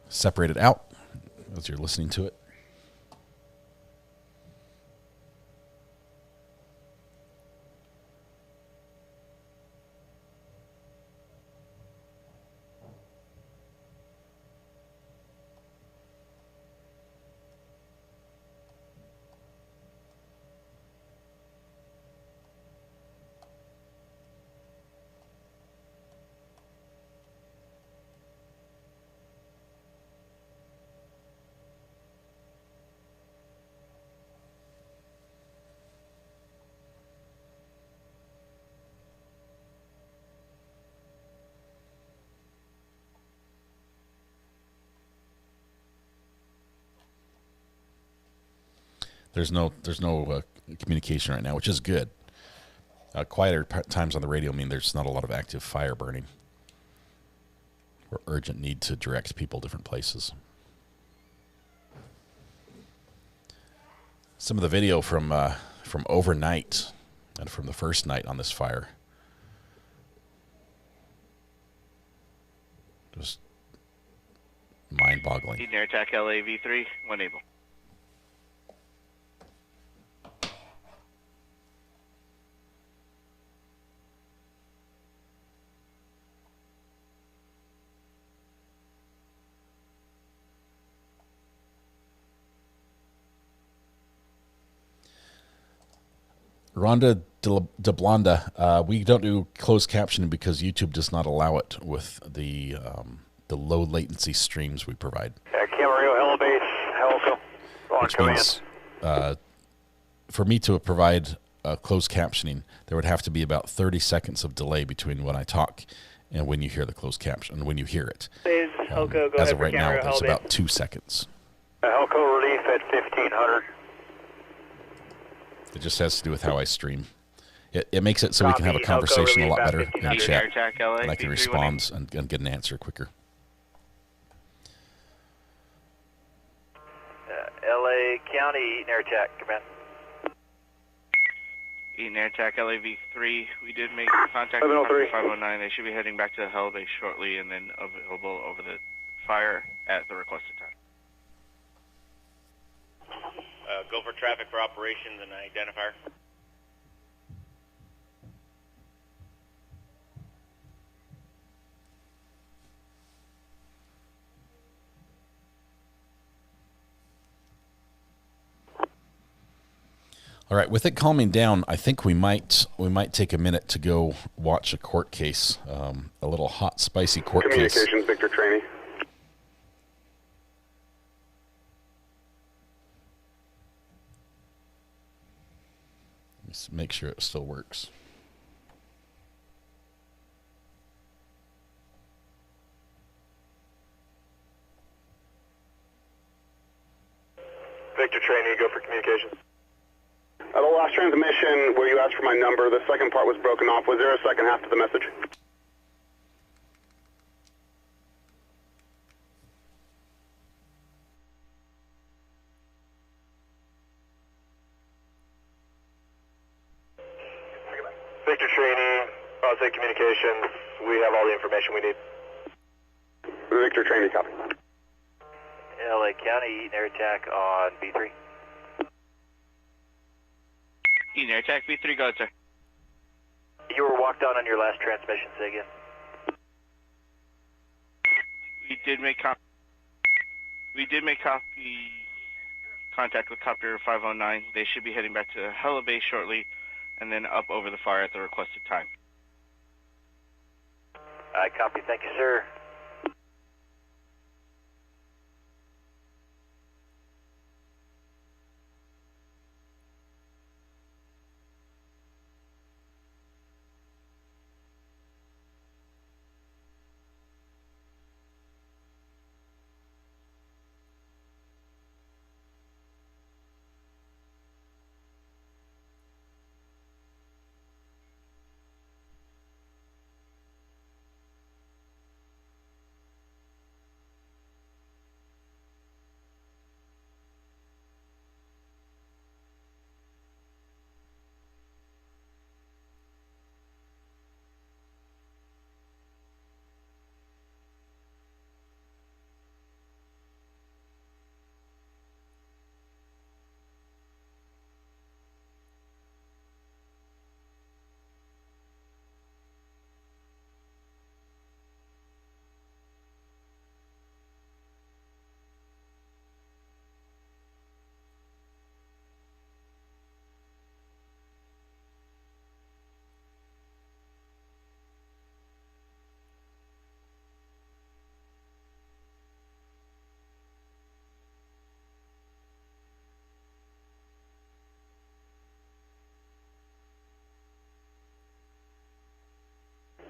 S3: separated out as you're listening to it. There's no communication right now, which is good. Quieter times on the radio mean there's not a lot of active fire burning or urgent need to direct people different places. Some of the video from overnight and from the first night on this fire just mind-boggling.
S19: Eaton Air Attack LAV3, when able.
S3: Rhonda de Blonda, we don't do closed captioning because YouTube does not allow it with the low latency streams we provide.
S1: Camarillo, Helibase, Helico.
S3: Which means for me to provide closed captioning, there would have to be about 30 seconds of delay between when I talk and when you hear the closed caption, when you hear it.
S17: Helco, go
S3: as
S17: ahead
S3: of right now,
S17: Camarillo,
S3: there's
S17: Helibase.
S3: about 2 seconds.
S1: Helco relief at 1500.
S3: It just has to do with how I stream. It makes it so we can have a conversation a lot better in chat, and I can respond and get an answer quicker.
S11: LA County, Eaton Air Attack, command.
S19: Eaton Air Attack LAV3, we did make contact with 509. They should be heading back to the Helibase shortly and then available over the fire at the requested time.
S11: Go for traffic for operations and identifier.
S3: All right, with it calming down, I think we might take a minute to go watch a court case, a little hot, spicy court case.
S21: Communications, Victor Trainee.
S3: Let's make sure it still works.
S12: Victor Trainee, go for communications.
S21: The last transmission where you asked for my number, the second part was broken off. Was there a second half to the message?
S12: Victor Trainee, Palisade Communications, we have all the information we need.
S21: Victor Trainee, copy.
S11: LA County, Eaton Air Attack on B3.
S19: Eaton Air Attack B3, go ahead, sir.
S11: You were walked on your last transmission, say again.
S19: We did make contact with Copter 509. They should be heading back to Helibase shortly and then up over the fire at the requested time.
S11: I copy, thank you, sir.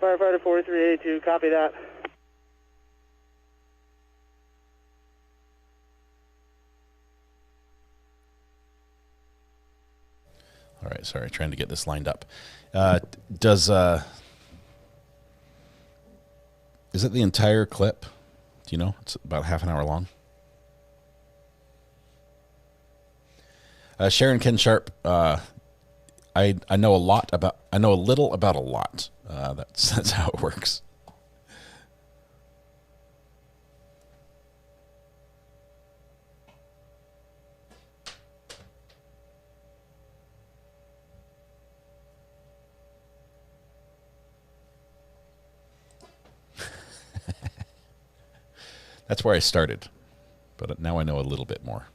S4: Firefighter 4382, copy that.
S3: All right, sorry, trying to get this lined up. Is it the entire clip? Do you know? It's about half an hour long. Sharon Ken Sharp, I know a little about a lot. That's how it works. That's where I started, but now I know a little bit more.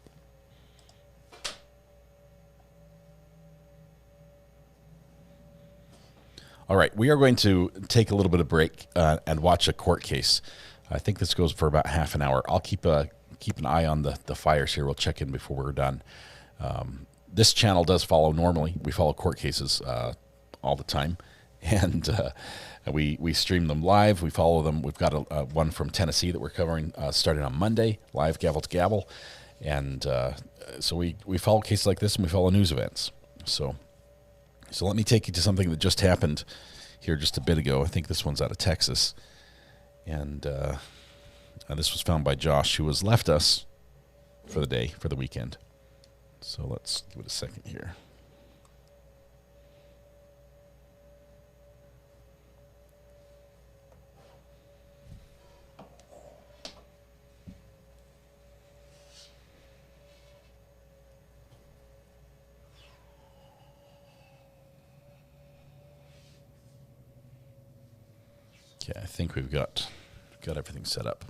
S3: All right, we are going to take a little bit of break and watch a court case. I think this goes for about half an hour. I'll keep an eye on the fires here. We'll check in before we're done. This channel does follow normally. We follow court cases all the time, and we stream them live. We follow them. We've got a one from Tennessee that we're covering starting on Monday, live gavel to gavel, and so we follow cases like this, and we follow news events. So let me take you to something that just happened here just a bit ago. I think this one's out of Texas, and this was found by Josh, who has left us for the day, for the weekend. So let's give it a second here. Okay, I think we've got everything set up.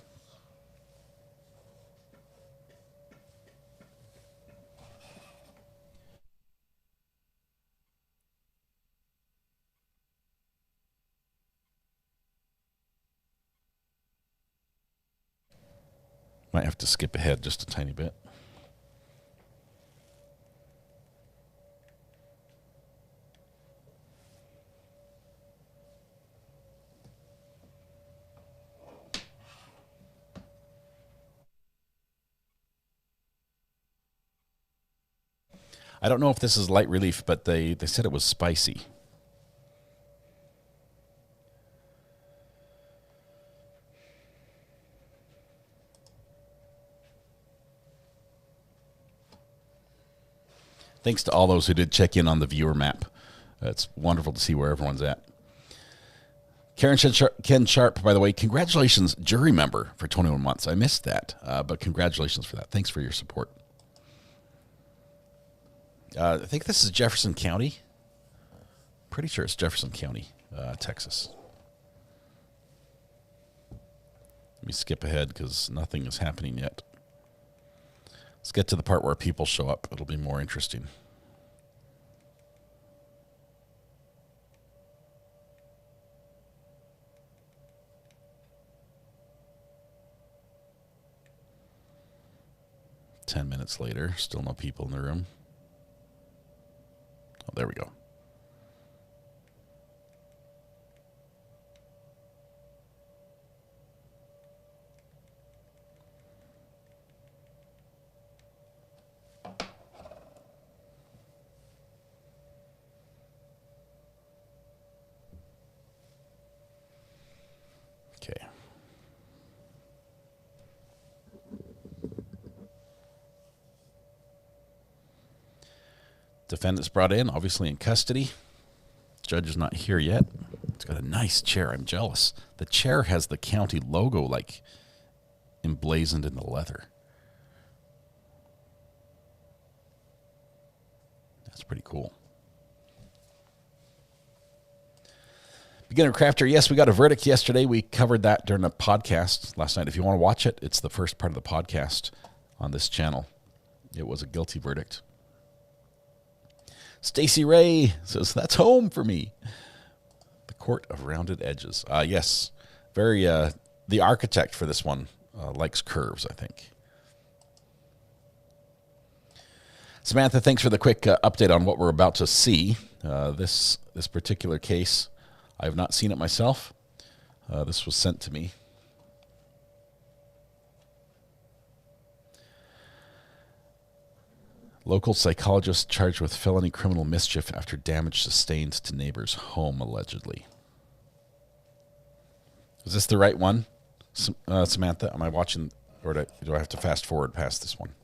S3: Might have to skip ahead just a tiny bit. I don't know if this is light relief, but they said it was spicy. Thanks to all those who did check in on the viewer map. It's wonderful to see where everyone's at. Ken Sharp, by the way, congratulations, jury member for 21 months. I missed that, but congratulations for that. Thanks for your support. I think this is Jefferson County. Pretty sure it's Jefferson County, Texas. Let me skip ahead because nothing is happening yet. Let's get to the part where people show up. It'll be more interesting. Ten minutes later, still no people in the room. Oh, there we go. Okay. Defendant's brought in, obviously in custody. Judge is not here yet. It's got a nice chair. I'm jealous. The chair has the county logo like emblazoned in the leather. That's pretty cool. Beginner Crafter, yes, we got a verdict yesterday. We covered that during a podcast last night. If you want to watch it, it's the first part of the podcast on this channel. It was a guilty verdict. Stacy Ray says, that's home for me. The Court of Rounded Edges. Yes, very, the architect for this one likes curves, I think. Samantha, thanks for the quick update on what we're about to see. This particular case, I have not seen it myself. This was sent to me. Local psychologist charged with felony criminal mischief after damage sustained to neighbor's home, allegedly. Is this the right one, Samantha? Am I watching, or do I have to fast forward past this one?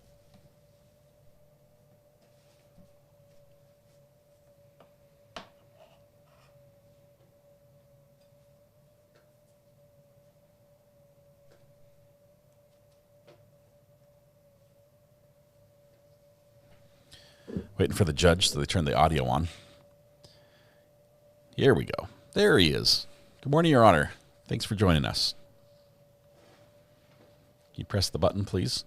S3: Waiting for the judge so they turn the audio on. Here we go. There he is. Good morning, Your Honor. Thanks for joining us. Can you press the button, please?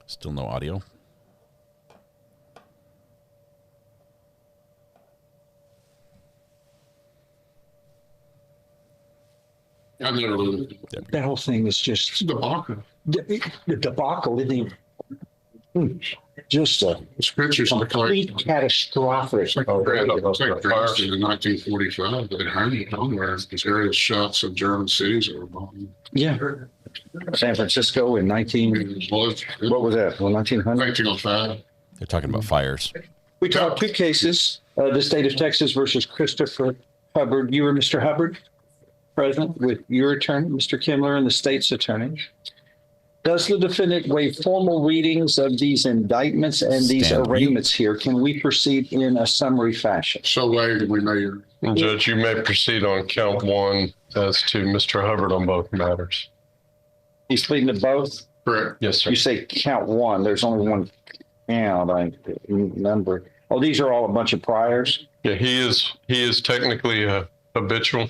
S3: Still no audio.
S5: I never lived. That whole thing is just debacle. The debacle isn't even just a complete catastrophic.
S6: Fires in 1945 that happened where aerial shots of German cities that were bombed.
S5: Yeah. San Francisco in what was that? Well, 1900?
S6: 1905.
S3: They're talking about fires.
S5: We talked two cases, the state of Texas versus Christopher Hubbard. You were Mr. Hubbard, present with your attorney, Mr. Kimler, and the state's attorney. Does the defendant waive formal readings of these indictments and these arraignments here? Can we proceed in a summary fashion?
S6: So waived, we may.
S13: Judge, you may proceed on count one as to Mr. Hubbard on both matters.
S5: He's pleading to both?
S6: Correct.
S13: Yes, sir.
S5: You say count one. There's only one count, number. Oh, these are all a bunch of priors?
S13: Yeah, he is technically a habitual,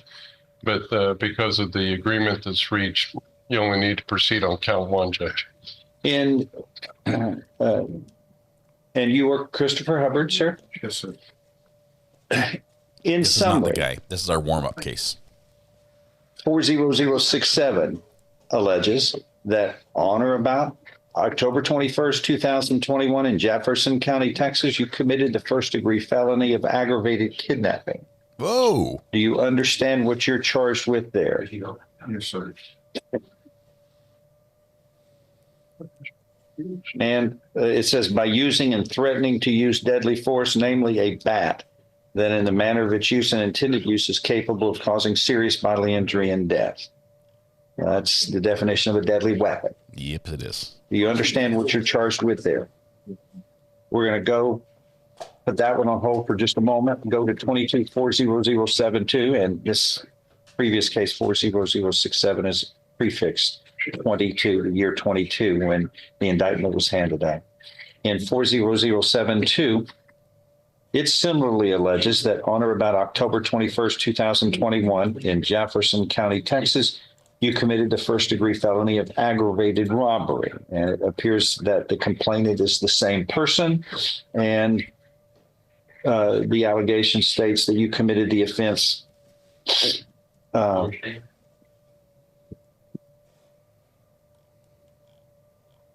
S13: but because of the agreement that's reached, you only need to proceed on count one, Judge.
S5: And you are Christopher Hubbard, sir?
S6: Yes, sir.
S3: This is not the guy. This is our warm-up case.
S5: 40067 alleges that on or about October 21st, 2021 in Jefferson County, Texas, you committed the first-degree felony of aggravated kidnapping.
S3: Whoa.
S5: Do you understand what you're charged with there?
S6: Yes, sir.
S5: And it says by using and threatening to use deadly force, namely a bat, that in the manner of its use and intended use is capable of causing serious bodily injury and death. That's the definition of a deadly weapon.
S3: Yep, it is.
S5: Do you understand what you're charged with there? We're going to go put that one on hold for just a moment. Go to 22-40072, and this previous case 40067 is prefixed 22, the year 22, when the indictment was handed out. In 40072, it similarly alleges that on or about October 21st, 2021, in Jefferson County, Texas, you committed the first-degree felony of aggravated robbery. And it appears that the complainant is the same person, and the allegation states that you committed the offense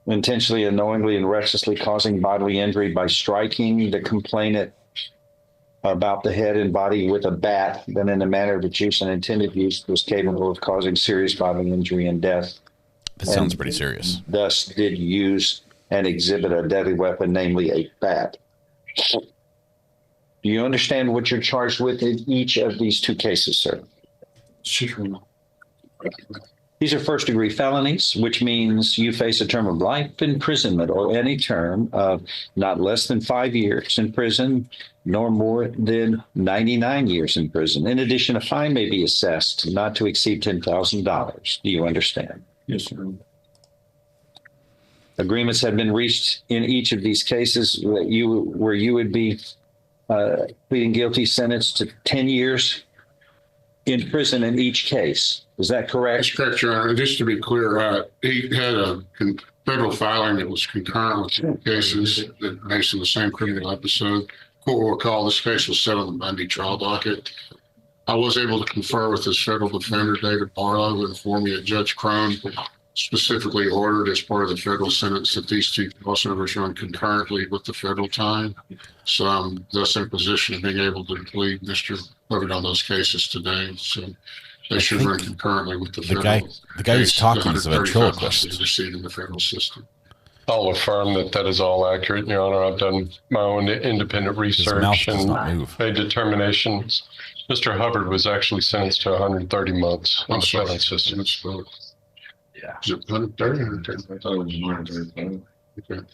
S5: intentionally, unknowingly, and recklessly causing bodily injury by striking the complainant about the head and body with a bat, then in the manner of its use and intended use was capable of causing serious bodily injury and death.
S3: That sounds pretty serious.
S5: Thus did use and exhibit a deadly weapon, namely a bat. Do you understand what you're charged with in each of these two cases, sir?
S6: Sure.
S5: These are first-degree felonies, which means you face a term of life imprisonment or any term of not less than 5 years in prison, nor more than 99 years in prison. In addition, a fine may be assessed not to exceed $10,000. Do you understand?
S6: Yes, sir.
S5: Agreements have been reached in each of these cases where you would be pleading guilty, sentenced to 10 years in prison in each case. Is that correct?
S6: That's correct, Your Honor. Just to be clear, he had a federal filing that was concurrent with two cases that based on the same criminal episode. Court will recall this case was set on the Monday trial docket. I was able to confer with his federal defender, David Barlow, who informed me that Judge Crone specifically ordered as part of the federal sentence that these two crossovers run concurrently with the federal time. So I'm thus in position of being able to plead Mr. Covered on those cases today. So they should run concurrently with the federal.
S3: The guy who's talking is a ventriloquist.
S6: Received in the federal system.
S13: I'll affirm that is all accurate, Your Honor. I've done my own independent research and made determinations. Mr. Hubbard was actually sentenced to 130 months in the federal system.
S6: Yeah. Is it 130 or 130? I thought it was 130. Okay.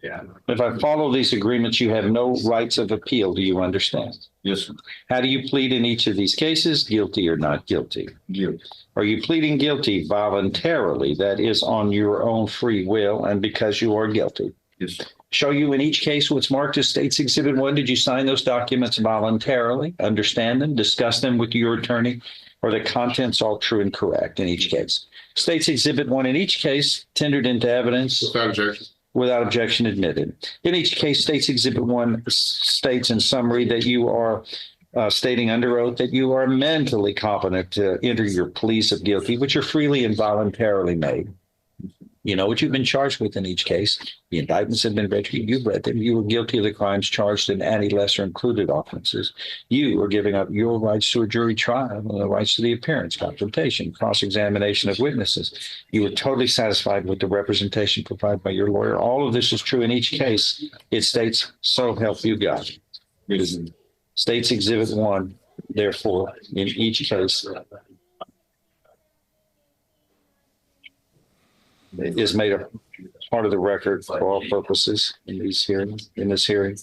S5: Yeah. If I follow these agreements, you have no rights of appeal. Do you understand?
S6: Yes, sir.
S5: How do you plead in each of these cases? Guilty or not guilty?
S6: Guilty.
S5: Are you pleading guilty voluntarily? That is on your own free will and because you are guilty?
S6: Yes, sir.
S5: Show you in each case what's marked as State's Exhibit 1. Did you sign those documents voluntarily? Understand them? Discuss them with your attorney? Or the contents all true and correct in each case? State's Exhibit 1 in each case tendered into evidence.
S6: Without objection.
S5: Without objection admitted. In each case, State's Exhibit 1 states in summary that you are stating under oath that you are mentally competent to enter your pleas of guilty, which are freely and voluntarily made. You know what you've been charged with in each case. The indictments have been read to you. You've read them. You were guilty of the crimes charged in any lesser included offenses. You are giving up your rights to a jury trial and the rights to the appearance, confrontation, cross-examination of witnesses. You were totally satisfied with the representation provided by your lawyer. All of this is true in each case. It states, so help you God. It is State's Exhibit 1, therefore, in each case, is made a part of the record for all purposes in these hearings, in this hearing,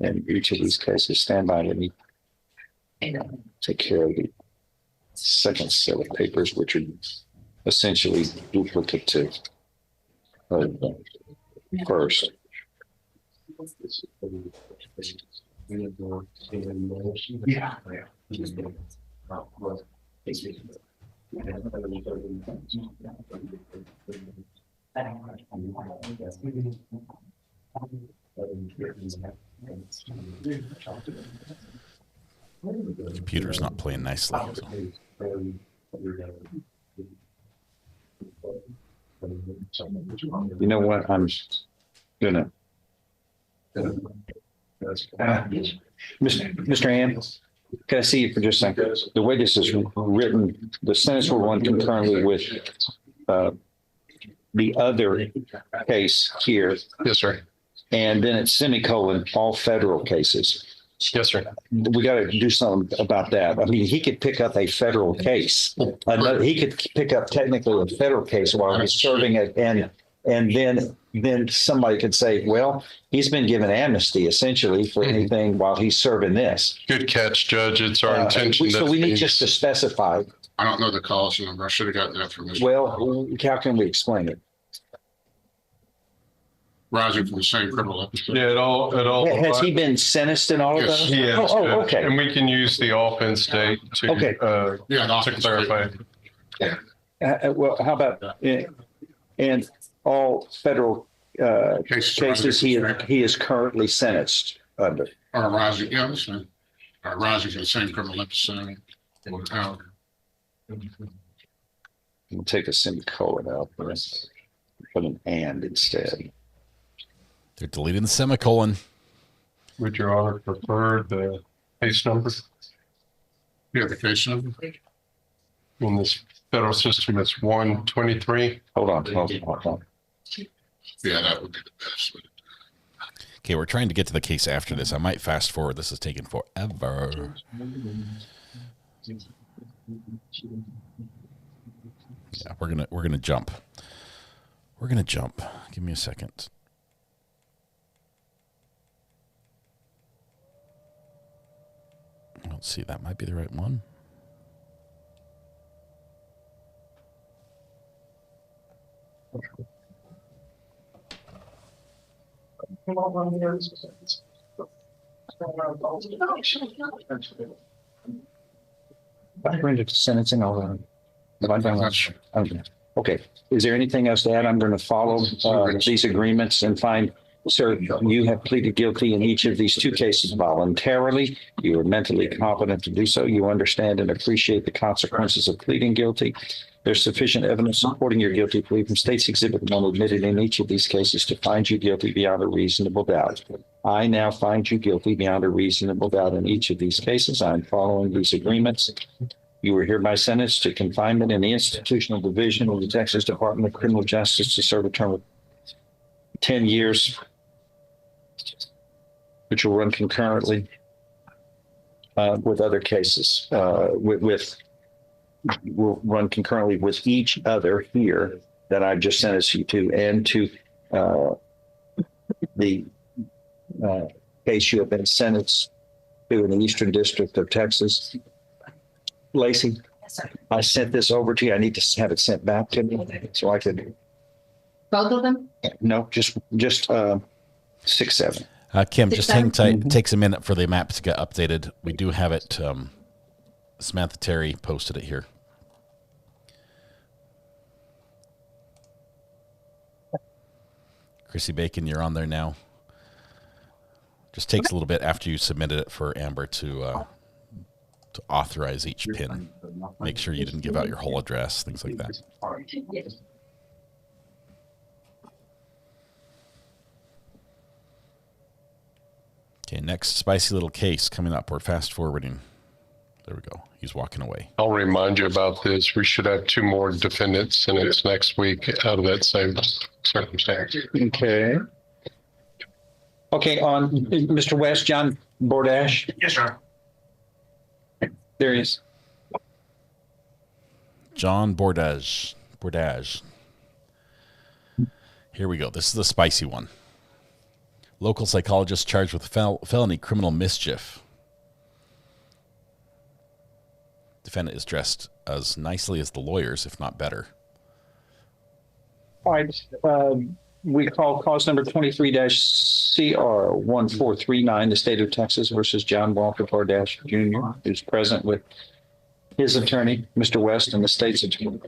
S5: and each of these cases. Stand by. Let me take care of the second set of papers, which are essentially duplicate to first. Yeah.
S3: Computer's not playing nicely. So.
S5: You know what? I'm gonna. Mr. Ham, can I see you for just a second? The way this is written, the sentence will run concurrently with the other case here.
S13: Yes, sir.
S5: And then it's semicolon, all federal cases.
S13: Yes, sir.
S5: We got to do something about that. I mean, he could pick up a federal case. He could pick up technically a federal case while he's serving it, and then somebody could say, well, he's been given amnesty essentially for anything while he's serving this.
S13: Good catch, Judge. It's our intention.
S5: So we need just to specify.
S6: I don't know the cause number. I should have gotten that from Mr.
S5: Well, how can we explain it?
S6: Rising from the same criminal episode.
S13: Yeah, it all.
S5: Has he been sentenced in all of those?
S13: Yes.
S5: Oh, okay.
S13: And we can use the offense date to to clarify.
S5: Well, how about and all federal cases he is currently sentenced under?
S6: Or rising, yeah, that's fine. Rising from the same criminal episode.
S5: We'll take a semicolon out, but put an and instead.
S3: They're deleting the semicolon.
S13: Would Your Honor prefer the case number?
S6: Yeah, the case number.
S13: In this federal system, it's 123.
S5: Hold on.
S6: Yeah, that would be the best.
S3: Okay, we're trying to get to the case after this. I might fast forward. This is taking forever. Yeah, we're gonna jump. We're gonna jump. Give me a second. Let's see. That might be the right one.
S5: I rendered sentencing all okay. Is there anything else to add? I'm going to follow these agreements and find, sir, you have pleaded guilty in each of these two cases voluntarily. You are mentally competent to do so. You understand and appreciate the consequences of pleading guilty. There's sufficient evidence supporting your guilty plea from State's Exhibit 1 admitted in each of these cases to find you guilty beyond a reasonable doubt. I now find you guilty beyond a reasonable doubt in each of these cases. I'm following these agreements. You are hereby sentenced to confinement in the institutional division of the Texas Department of Criminal Justice to serve a term of 10 years, which will run concurrently with other cases, will run concurrently with each other here that I just sentenced you to, and to the case you have been sentenced to in the Eastern District of Texas. Lacey, I sent this over to you. I need to have it sent back to me so I could.
S8: Both of them?
S5: No, just 6-7.
S3: Kim, just hang tight. It takes a minute for the map to get updated. We do have it. Samantha Terry posted it here. Chrissy Bacon, you're on there now. Just takes a little bit after you submitted it for Amber to authorize each pin. Make sure you didn't give out your whole address, things like that. Okay, next spicy little case coming up. We're fast forwarding. There we go. He's walking away.
S13: I'll remind you about this. We should have 2 more defendants, and it's next week out of that same circumstance.
S5: Okay. Okay, on Mr. West, John Bordash.
S10: Yes, sir.
S5: There he is.
S3: John Bordage. Here we go. This is the spicy one. Local psychologist charged with felony criminal mischief. Defendant is dressed as nicely as the lawyers, if not better.
S5: All right. We call cause number 23-CR1439, the state of Texas versus John Walker Bordash Jr., who's present with his attorney, Mr. West, and the state's attorney.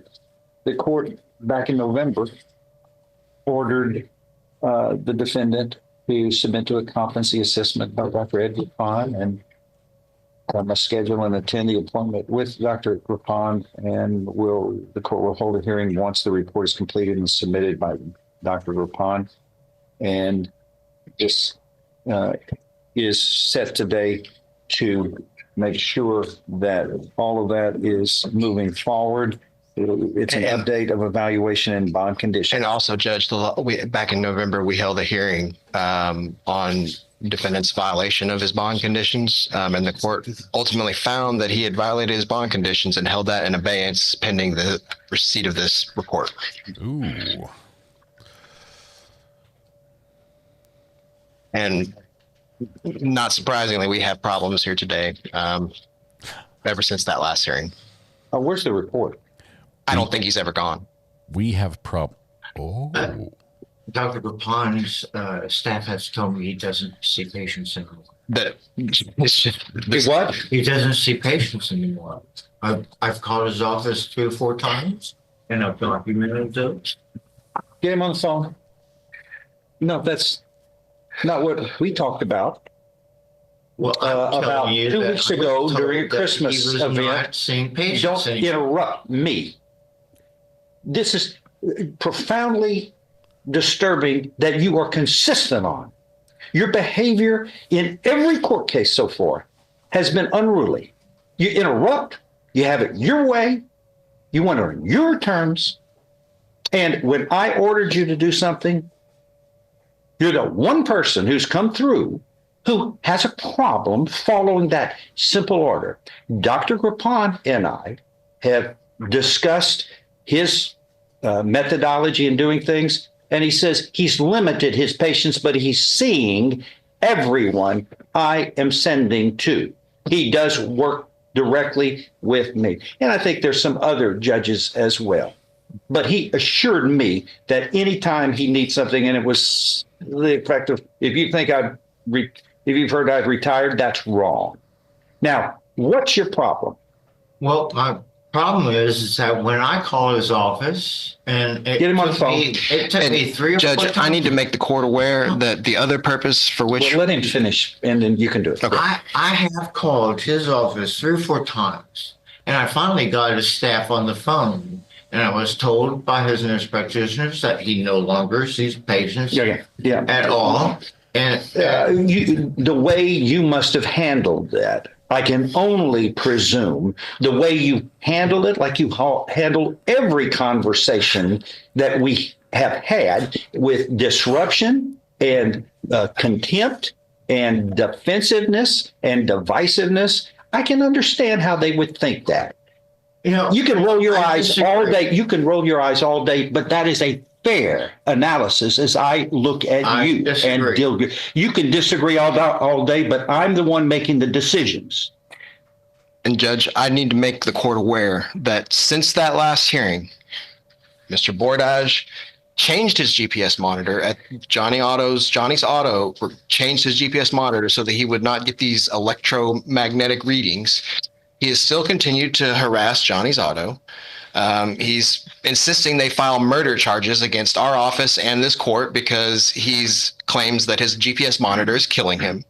S5: The court back in November ordered the defendant to submit to a competency assessment by Dr. Ed Rapon and schedule and attend the appointment with Dr. Rapon, and the court will hold a hearing once the report is completed and submitted by Dr. Rapon. And this is set today to make sure that all of that is moving forward. It's an update of evaluation and bond conditions.
S10: And also, Judge, back in November, we held a hearing on defendant's violation of his bond conditions, and the court ultimately found that he had violated his bond conditions and held that in abeyance pending the receipt of this report.
S3: Ooh.
S10: And not surprisingly, we have problems here today ever since that last hearing.
S5: Where's the report?
S10: I don't think he's ever gone.
S3: We have Dr.
S15: Rapon's staff has told me he doesn't see patients anymore.
S10: What?
S15: He doesn't see patients anymore. I've called his office 3 or 4 times, and I've documented those.
S5: Get him on the phone. No, that's not what we talked about.
S15: Well,
S5: about 2 weeks ago during a Christmas
S15: he was
S5: event.
S15: not seeing patients
S5: Don't
S15: anymore.
S5: interrupt me. This is profoundly disturbing that you are consistent on. Your behavior in every court case so far has been unruly. You interrupt, you have it your way, you want it on your terms, and when I ordered you to do something, you're the one person who's come through who has a problem following that simple order. Dr. Rapon and I have discussed his methodology in doing things, and he says he's limited his patients, but he's seeing everyone I am sending to. He does work directly with me. And I think there's some other judges as well. But he assured me that anytime he needs something, and it was the effect of, if you think if you've heard I've retired, that's wrong. Now, what's your problem?
S15: Well, my problem is that when I call his office, and
S5: get him on the phone.
S15: It took me 3 or 4
S10: Judge,
S15: times.
S10: I need to make the court aware that the other purpose for which...
S5: Well, let him finish, and then you can do it.
S10: Okay.
S15: I have called his office 3 or 4 times, and I finally got his staff on the phone, And I was told by his nurse practitioners that he no longer sees patients at all. And
S5: the way you must have handled that, I can only presume the way you handled it, like you handle every conversation that we have had with disruption and contempt and defensiveness and divisiveness. I can understand how they would think that. You can roll your eyes all day. You can roll your eyes all day, but that is a fair analysis as I look at you and deal with you. You can disagree all day, but I'm the one making the decisions.
S10: And Judge, I need to make the court aware that since that last hearing, Mr. Bordage changed his GPS monitor at Johnny's Auto, changed his GPS monitor so that he would not get these electromagnetic readings. He has still continued to harass Johnny's Auto. He's insisting they file murder charges against our office and this court because he claims that his GPS monitor is killing him.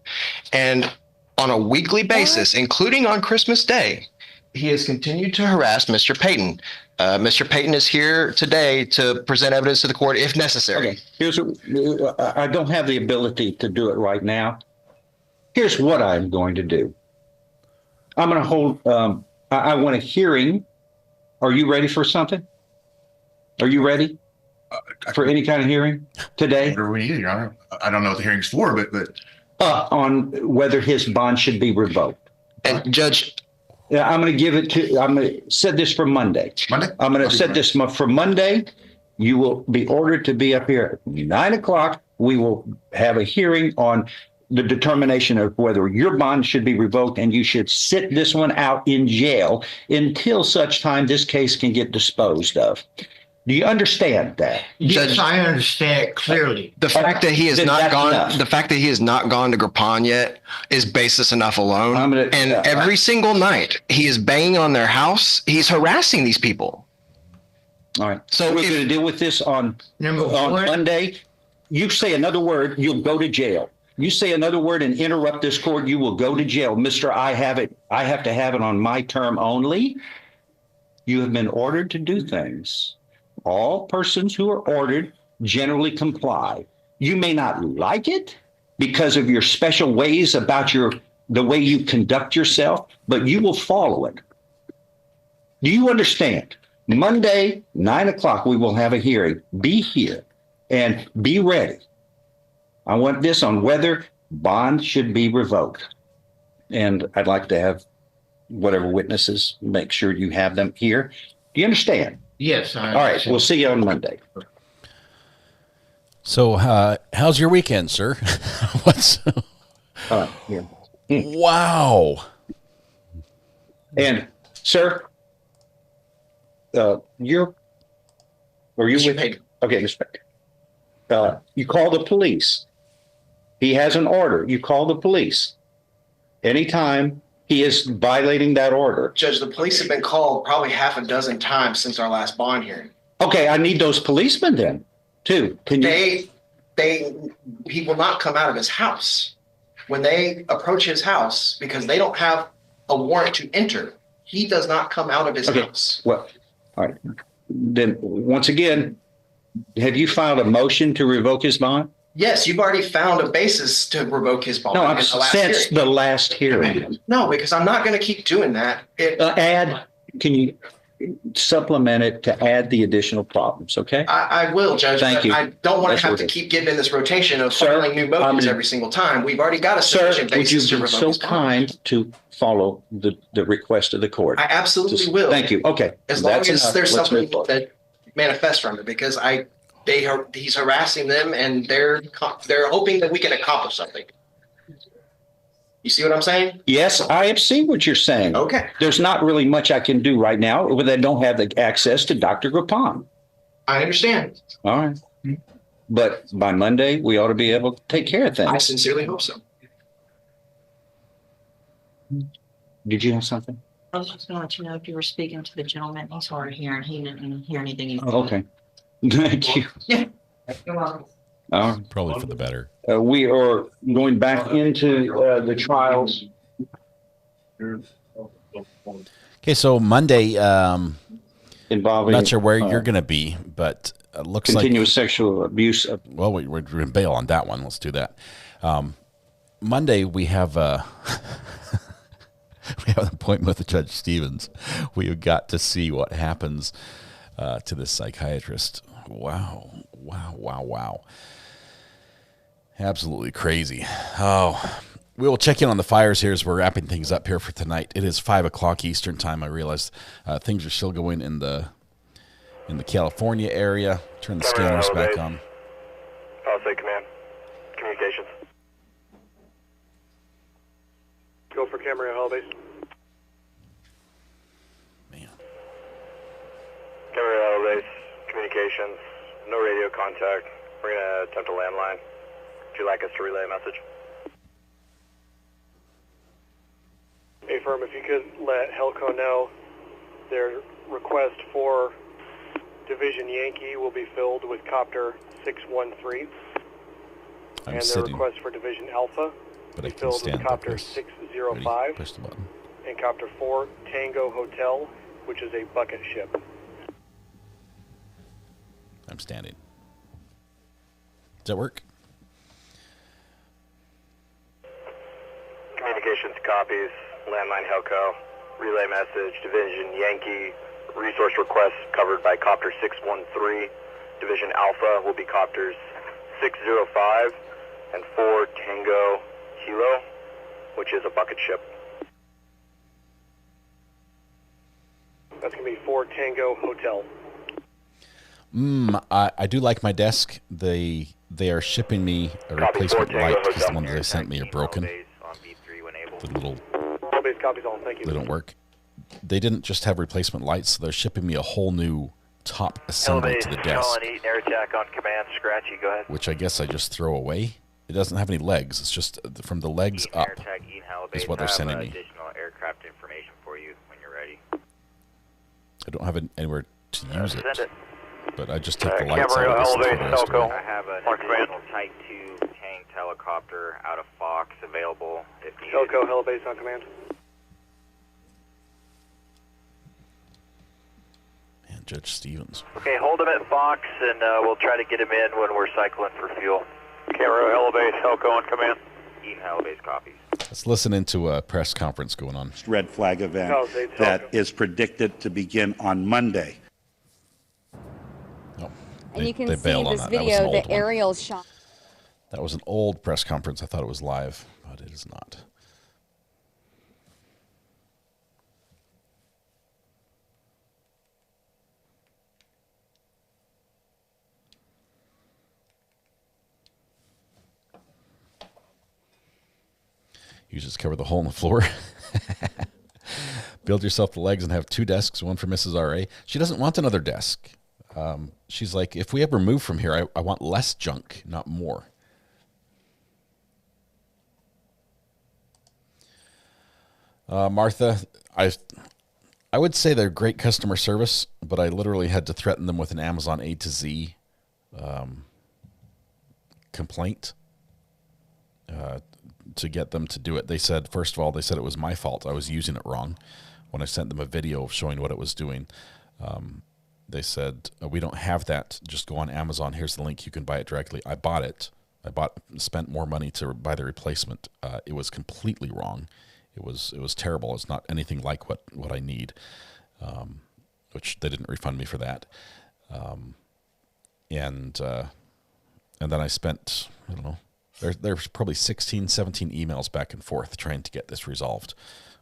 S10: And on a weekly basis, including on Christmas Day, he has continued to harass Mr. Payton. Mr. Payton is here today to present evidence to the court if necessary.
S5: Okay. I don't have the ability to do it right now. Here's what I'm going to do. I'm going to hold, I want a hearing. Are you ready for something? Are you ready for any kind of hearing today?
S2: Whatever we need, Your Honor. I don't know what the hearing's for, but
S5: on whether his bond should be revoked.
S10: And Judge,
S5: I'm going to set this for Monday. I'm going to set this for Monday. You will be ordered to be up here at 9 o'clock. We will have a hearing on the determination of whether your bond should be revoked, and you should sit this one out in jail until such time this case can get disposed of. Do you understand that?
S15: Yes, I understand it clearly.
S10: The fact that he has not gone, the fact that he has not gone to Grippon yet is basis enough alone. Every single night he is banging on their house. He's harassing these people.
S5: All right. So we're going to deal with this on Monday. You say another word, you'll go to jail. You say another word and interrupt this court, you will go to jail. Mr. I have to have it on my term only. You have been ordered to do things. All persons who are ordered generally comply. You may not like it because of your special ways about the way you conduct yourself, but you will follow it. Do you understand? Monday, 9 o'clock, we will have a hearing. Be here and be ready. I want this on whether bond should be revoked. And I'd like to have whatever witnesses, make sure you have them here. Do you understand?
S15: Yes.
S5: All right. We'll see you on Monday.
S3: So how's your weekend, sir? What's...
S5: Yeah.
S3: Wow.
S5: And, sir, are you with me? Okay, respect. You call the police. He has an order. You call the police. Anytime he is violating that order.
S10: Judge, the police have been called probably half a dozen times since our last bond hearing.
S5: Okay, I need those policemen then, too. Can you?
S10: He will not come out of his house. When they approach his house, because they don't have a warrant to enter, he does not come out of his house.
S5: Well, all right. Then, once again, have you filed a motion to revoke his bond?
S10: Yes, you've already found a basis to revoke his bond.
S5: No, since the last hearing.
S10: No, because I'm not going to keep doing that.
S5: Can you supplement it to add the additional problems, okay?
S10: I will, Judge.
S5: Thank you.
S10: I don't want to have to keep getting in this rotation of filing new motions every single time. We've already got a sufficient basis to revoke his bond.
S5: Would you be so kind to follow the request of the court?
S10: I absolutely will.
S5: Thank you. Okay.
S10: As long as there's something that manifests from it, because he's harassing them, and they're hoping that we can accomplish something. You see what I'm saying?
S5: Yes, I have seen what you're saying.
S10: Okay.
S5: There's not really much I can do right now when they don't have the access to Dr. Grippon.
S10: I understand.
S5: All right. But by Monday, we ought to be able to take care of things.
S10: I sincerely hope so.
S5: Did you have something?
S16: I was just going to let you know if you were speaking to the gentleman. He's hard of hearing. He didn't hear anything you said.
S5: Okay. Thank you.
S16: Yeah. You're welcome.
S3: Probably for the better.
S5: We are going back into the trials.
S3: Okay, so Monday,
S5: involving.
S3: I'm not sure where you're going to be, but it looks
S5: continuous
S3: like
S5: sexual abuse.
S3: Well, we're going to bail on that one. Let's do that. Monday we have we have an appointment with Judge Stevens. We've got to see what happens to this psychiatrist. Wow. Absolutely crazy. Oh, we will check in on the fires here as we're wrapping things up here for tonight. It is 5 o'clock Eastern time. I realize things are still going in the California area. Turn the scanners back on.
S12: Palisade Command. Communications.
S4: Go for Camarillo Hell Base.
S12: Camarillo Hell Base. Communications. No radio contact. We're going to attempt a landline. Would you like us to relay a message?
S4: Hey, firm, if you could let Helco know their request for Division Yankee will be filled with Copter 613. And their request for Division Alpha will be filled with Copter 605.
S3: Push the button.
S4: And Copter 4 Tango Hotel, which is a bucket ship.
S3: I'm standing. Does that work?
S12: Communications copies. Landline Helco. Relay message. Division Yankee. Resource request covered by Copter 613. Division Alpha will be Copters 605 and 4 Tango Kilo, which is a bucket ship.
S4: That's going to be 4 Tango Hotel.
S3: I do like my desk. They are shipping me a replacement light because the ones they sent me are broken. The little they don't work. They didn't just have replacement lights, so they're shipping me a whole new top assembly to the desk.
S11: Eaton air attack on command. Scratchy, go ahead.
S3: Which I guess I just throw away. It doesn't have any legs. It's just from the legs up is what they're sending me.
S11: Additional aircraft information for you when you're ready.
S3: I don't have anywhere to use it.
S11: Send it.
S3: But I just take the lights out of this.
S11: I have an additional Type 2 tanked helicopter out of Fox available if needed.
S4: Helco, Hell Base on command.
S3: And Judge Stevens.
S11: Okay, hold him at Fox, and we'll try to get him in when we're cycling for fuel.
S12: Camarillo Hell Base, Helco on command.
S11: Eaton Hell Base copies.
S3: Let's listen into a press conference going on.
S14: Red flag event that is predicted to begin on Monday.
S18: And you can see this video, the aerial shot.
S3: That was an old press conference. I thought it was live, but it is not. You just cover the hole in the floor. Build yourself the legs and have 2 desks, one for Mrs. R.A. She doesn't want another desk. She's like, if we ever move from here, I want less junk, not more. Martha, I would say they're great customer service, but I literally had to threaten them with an Amazon A to Z complaint to get them to do it. They said, first of all, they said it was my fault. I was using it wrong. When I sent them a video showing what it was doing, they said, we don't have that. Just go on Amazon. Here's the link. You can buy it directly. I bought it. Spent more money to buy the replacement. It was completely wrong. It was terrible. It's not anything like what I need, which they didn't refund me for that. And then I spent, I don't know, there's probably 16, 17 emails back and forth trying to get this resolved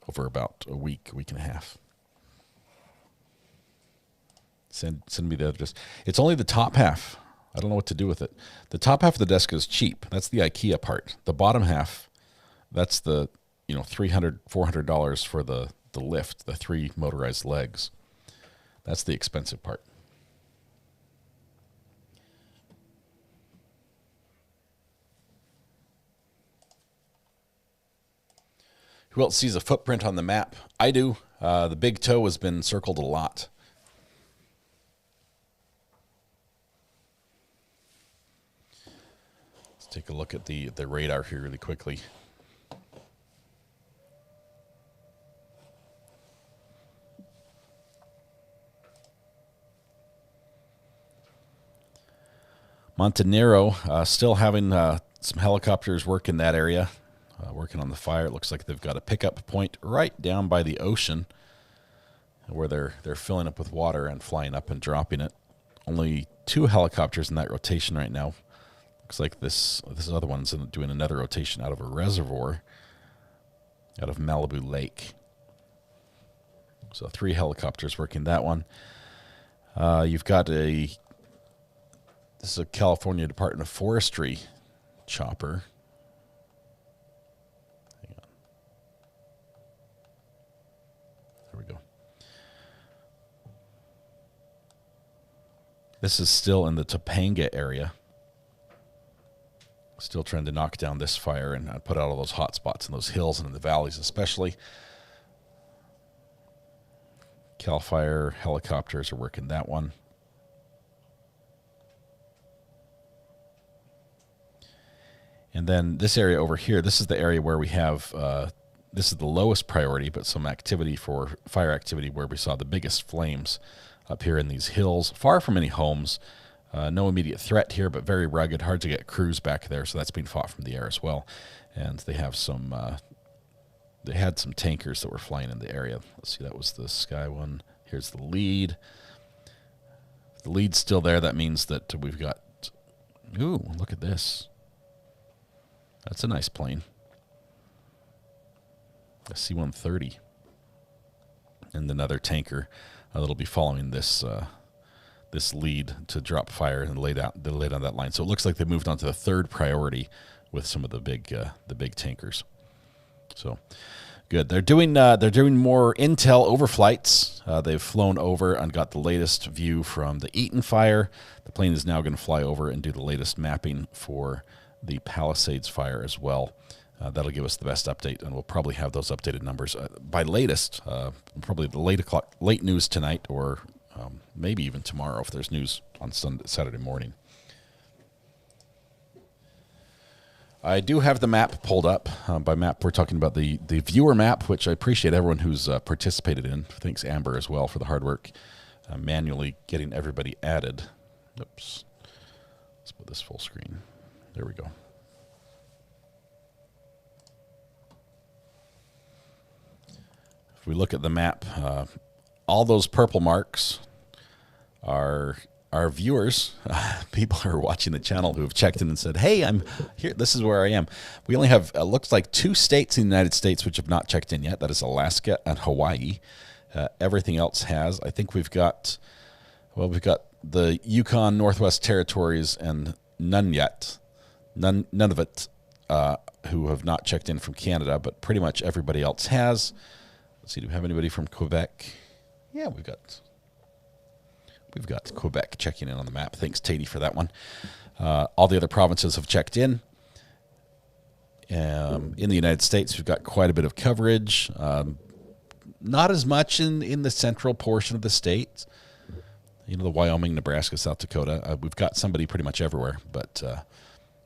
S3: over about a week and a half. Send me the address. It's only the top half. I don't know what to do with it. The top half of the desk is cheap. That's the IKEA part. The bottom half, that's the $300, $400 for the lift, the 3 motorized legs. That's the expensive part. Who else sees a footprint on the map? I do. The big toe has been circled a lot. Let's take a look at the radar here really quickly. Montenegro, still having some helicopters working that area, working on the fire. It looks like they've got a pickup point right down by the ocean where they're filling up with water and flying up and dropping it. Only 2 helicopters in that rotation right now. Looks like this other one's doing another rotation out of a reservoir out of Malibu Lake. So 3 helicopters working that one. You've got this is a California Department of Forestry chopper. Hang on. There we go. This is still in the Topanga area. Still trying to knock down this fire and put out all those hot spots in those hills and in the valleys especially. Cal Fire helicopters are working that one. And then this area over here, this is the area where we have, this is the lowest priority, but some activity for fire activity where we saw the biggest flames up here in these hills, far from any homes. No immediate threat here, but very rugged, hard to get crews back there, so that's being fought from the air as well. And they have some, they had some tankers that were flying in the area. Let's see, that was the Sky one. Here's the lead. If the lead's still there, that means that we've got, ooh, look at this. That's a nice plane. A C-130. And another tanker that'll be following this this lead to drop fire and lay down that line. So it looks like they moved on to the 3rd priority with some of the big tankers. So good. They're doing more intel overflights. They've flown over and got the latest view from the Eaton fire. The plane is now going to fly over and do the latest mapping for the Palisades fire as well. That'll give us the best update, and we'll probably have those updated numbers by latest, probably the late news tonight, or maybe even tomorrow if there's news on Saturday morning. I do have the map pulled up. By map, we're talking about the viewer map, which I appreciate everyone who's participated in. Thanks, Amber, as well, for the hard work manually getting everybody added. Oops. Let's put this full screen. There we go. If we look at the map, all those purple marks are our viewers, people who are watching the channel who have checked in and said, hey, I'm here. This is where I am. We only have, looks like 2 states in the United States which have not checked in yet. That is Alaska and Hawaii. Everything else has. I think we've got the Yukon, Northwest Territories, and none yet. None of it who have not checked in from Canada, but pretty much everybody else has. Let's see, do we have anybody from Quebec? Yeah, we've got Quebec checking in on the map. Thanks, Tatey, for that one. All the other provinces have checked in. In the United States, we've got quite a bit of coverage. Not as much in the central portion of the state. You know, the Wyoming, Nebraska, South Dakota. We've got somebody pretty much everywhere, but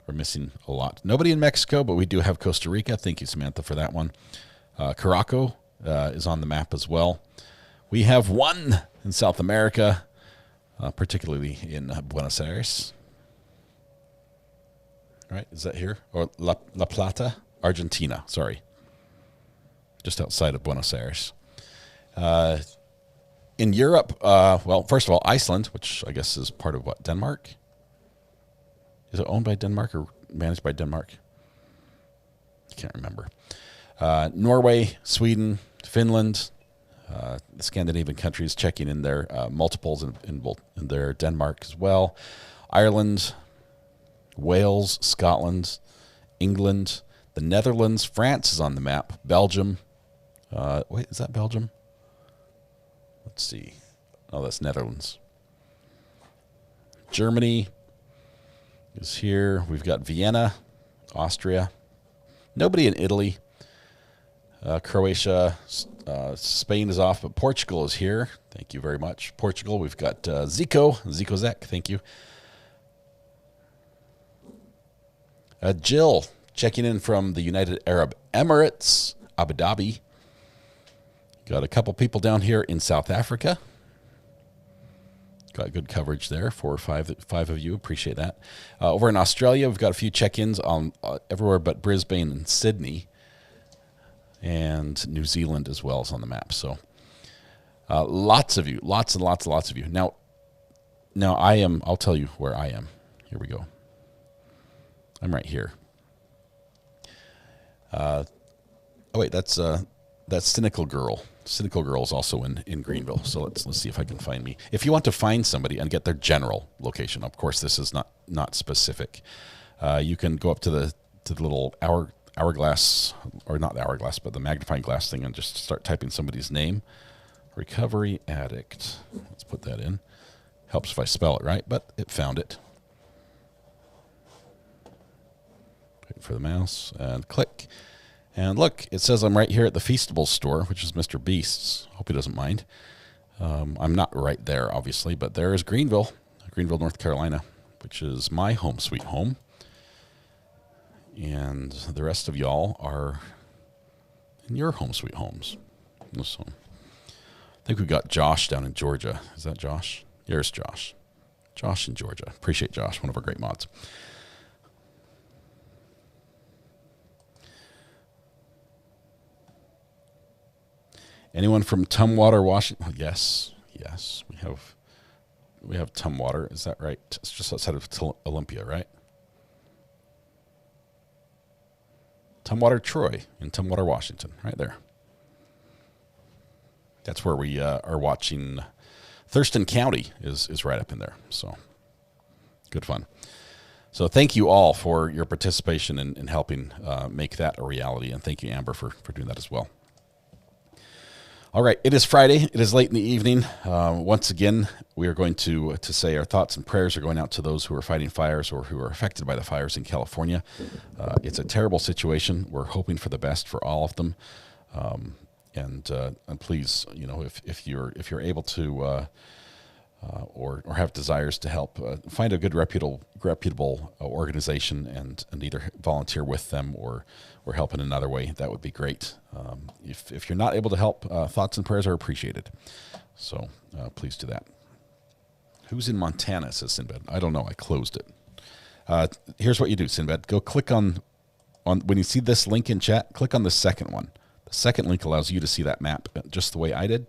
S3: we're missing a lot. Nobody in Mexico, but we do have Costa Rica. Thank you, Samantha, for that one. Caraco is on the map as well. We have one in South America, particularly in Buenos Aires. Right, is that here? Or La Plata? Argentina, sorry. Just outside of Buenos Aires. In Europe, well, first of all, Iceland, which I guess is part of what, Denmark? Is it owned by Denmark or managed by Denmark? I can't remember. Norway, Sweden, Finland, the Scandinavian countries checking in their multiples in their Denmark as well. Ireland, Wales, Scotland, England, the Netherlands, France is on the map. Belgium. Wait, is that Belgium? Let's see. Oh, that's Netherlands. Germany is here. We've got Vienna, Austria. Nobody in Italy. Croatia, Spain is off, but Portugal is here. Thank you very much. Portugal, we've got Zico Zek. Thank you. Jill, checking in from the United Arab Emirates, Abu Dhabi. Got a couple people down here in South Africa. Got good coverage there. 4 or 5 of you. Appreciate that. Over in Australia, we've got a few check-ins on everywhere but Brisbane and Sydney. And New Zealand as well is on the map. So lots of you. Lots and lots and lots of you. Now I'll tell you where I am. Here we go. I'm right here. That's Cynical Girl. Cynical Girl is also in Greenville. So let's see if I can find me. If you want to find somebody and get their general location, of course this is not specific. You can go up to the little hourglass, or not the hourglass, but the magnifying glass thing, and just start typing somebody's name. Recovery Addict. Let's put that in. Helps if I spell it right, but it found it. Wait for the mouse and click. And look, it says I'm right here at the Feastables store, which is Mr. Beast's. Hope he doesn't mind. I'm not right there, obviously, but there is Greenville, North Carolina, which is my home sweet home. And the rest of y'all are in your home sweet homes. So, I think we've got Josh down in Georgia. Is that Josh? Here's Josh. Josh in Georgia. Appreciate Josh, one of our great mods. Anyone from Tumwater, Washington? Yes, we have Tumwater. Is that right? It's just outside of Olympia, right? Tumwater, Troy, in Tumwater, Washington, right there. That's where we are watching. Thurston County is right up in there, so good fun. So thank you all for your participation in helping make that a reality, and thank you, Amber, for doing that as well. All right, it is Friday. It is late in the evening. Once again, we are going to say our thoughts and prayers are going out to those who are fighting fires or who are affected by the fires in California. It's a terrible situation. We're hoping for the best for all of them. And please, if you're able to or have desires to help, find a good reputable organization and either volunteer with them or help in another way. That would be great. If you're not able to help, thoughts and prayers are appreciated. So please do that. Who's in Montana, says Sinbad. I don't know. I closed it. Here's what you do, Sinbad. Go click on when you see this link in chat, click on the second one. The second link allows you to see that map just the way I did.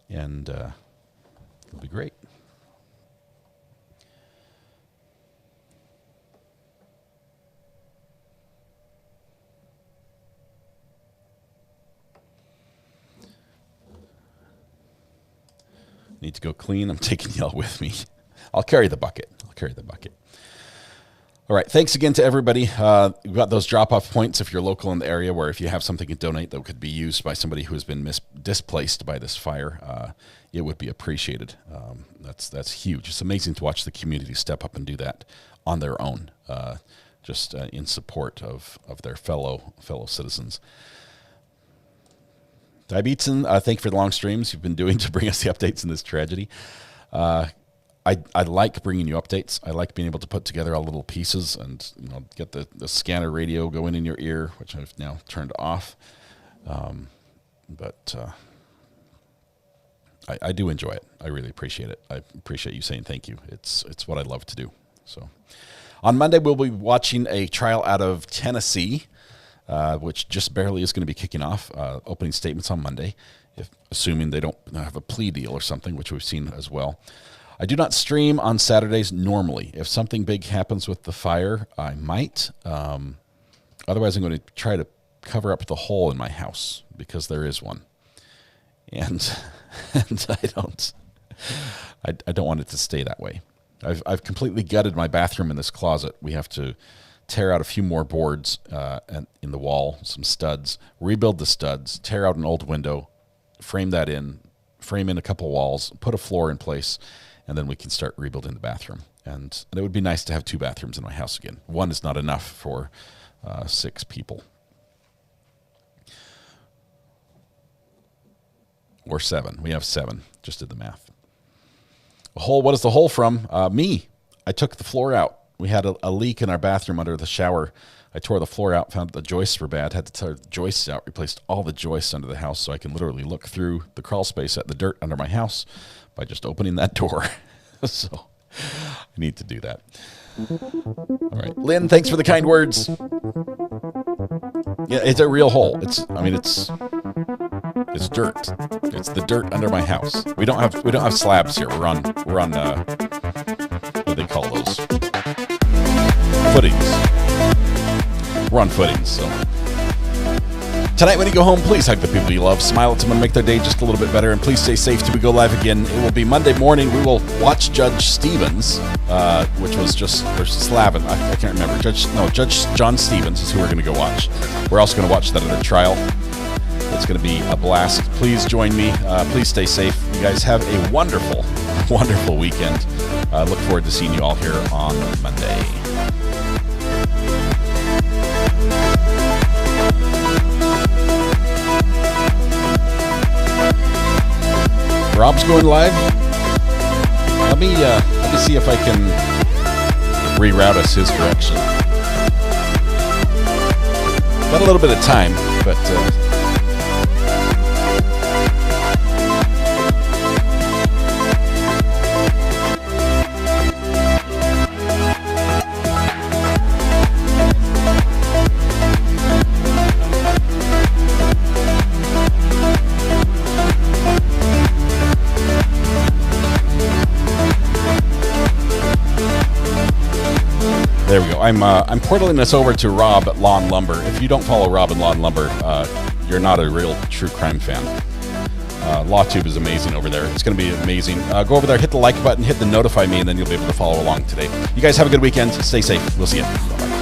S3: And it'll be great. Need to go clean. I'm taking y'all with me. I'll carry the bucket. All right. Thanks again to everybody. We've got those drop-off points if you're local in the area, where if you have something to donate that could be used by somebody who has been displaced by this fire, it would be appreciated. That's huge. It's amazing to watch the community step up and do that on their own, just in support of their fellow citizens. Eaton, thank you for the long streams you've been doing to bring us the updates in this tragedy. I like bringing you updates. I like being able to put together all little pieces and get the scanner radio going in your ear, which I've now turned off. But I do enjoy it. I really appreciate it. I appreciate you saying thank you. It's what I love to do. So on Monday, we'll be watching a trial out of Tennessee, which just barely is going to be kicking off. Opening statements on Monday, assuming they don't have a plea deal or something, which we've seen as well. I do not stream on Saturdays normally. If something big happens with the fire, I might. Otherwise, I'm going to try to cover up the hole in my house, because there is one. And I don't want it to stay that way. I've completely gutted my bathroom in this closet. We have to tear out a few more boards in the wall, some studs, rebuild the studs, tear out an old window, frame in a couple walls, put a floor in place, and then we can start rebuilding the bathroom. And it would be nice to have 2 bathrooms in my house again. One is not enough for 6 people. Or 7. We have 7. Just did the math. A hole, what is the hole from? Me. I took the floor out. we had a leak in our bathroom under the shower. I tore the floor out, found the joists were bad, had to tear the joists out, replaced all the joists under the house so I can literally look through the crawl space at the dirt under my house by just opening that door. So I need to do that. All right. Lynn, thanks for the kind words. Yeah, it's a real hole. It's dirt. It's the dirt under my house. We don't have slabs here. We're on what do they call those? Footings. We're on footings, so. Tonight when you go home, please hug the people you love, smile at someone, make their day just a little bit better, and please stay safe till we go live again. It will be Monday morning. We will watch Judge Stevens, which was just, or Slavin, I can't remember. Judge John Stevens is who we're going to go watch. We're also going to watch that other trial. It's going to be a blast. Please join me. Please stay safe. You guys have a wonderful, wonderful weekend. Look forward to seeing you all here on Monday. Rob's going live. Let me see if I can reroute us his direction. Got a little bit of time, but there we go. I'm portaling this over to Rob at Lawn Lumber. If you don't follow Rob at Lawn Lumber, you're not a real true crime fan. LawTube is amazing over there. It's going to be amazing. Go over there, hit the like button, hit the notify me, and then you'll be able to follow along today. You guys have a good weekend. Stay safe. We'll see you. Bye-bye.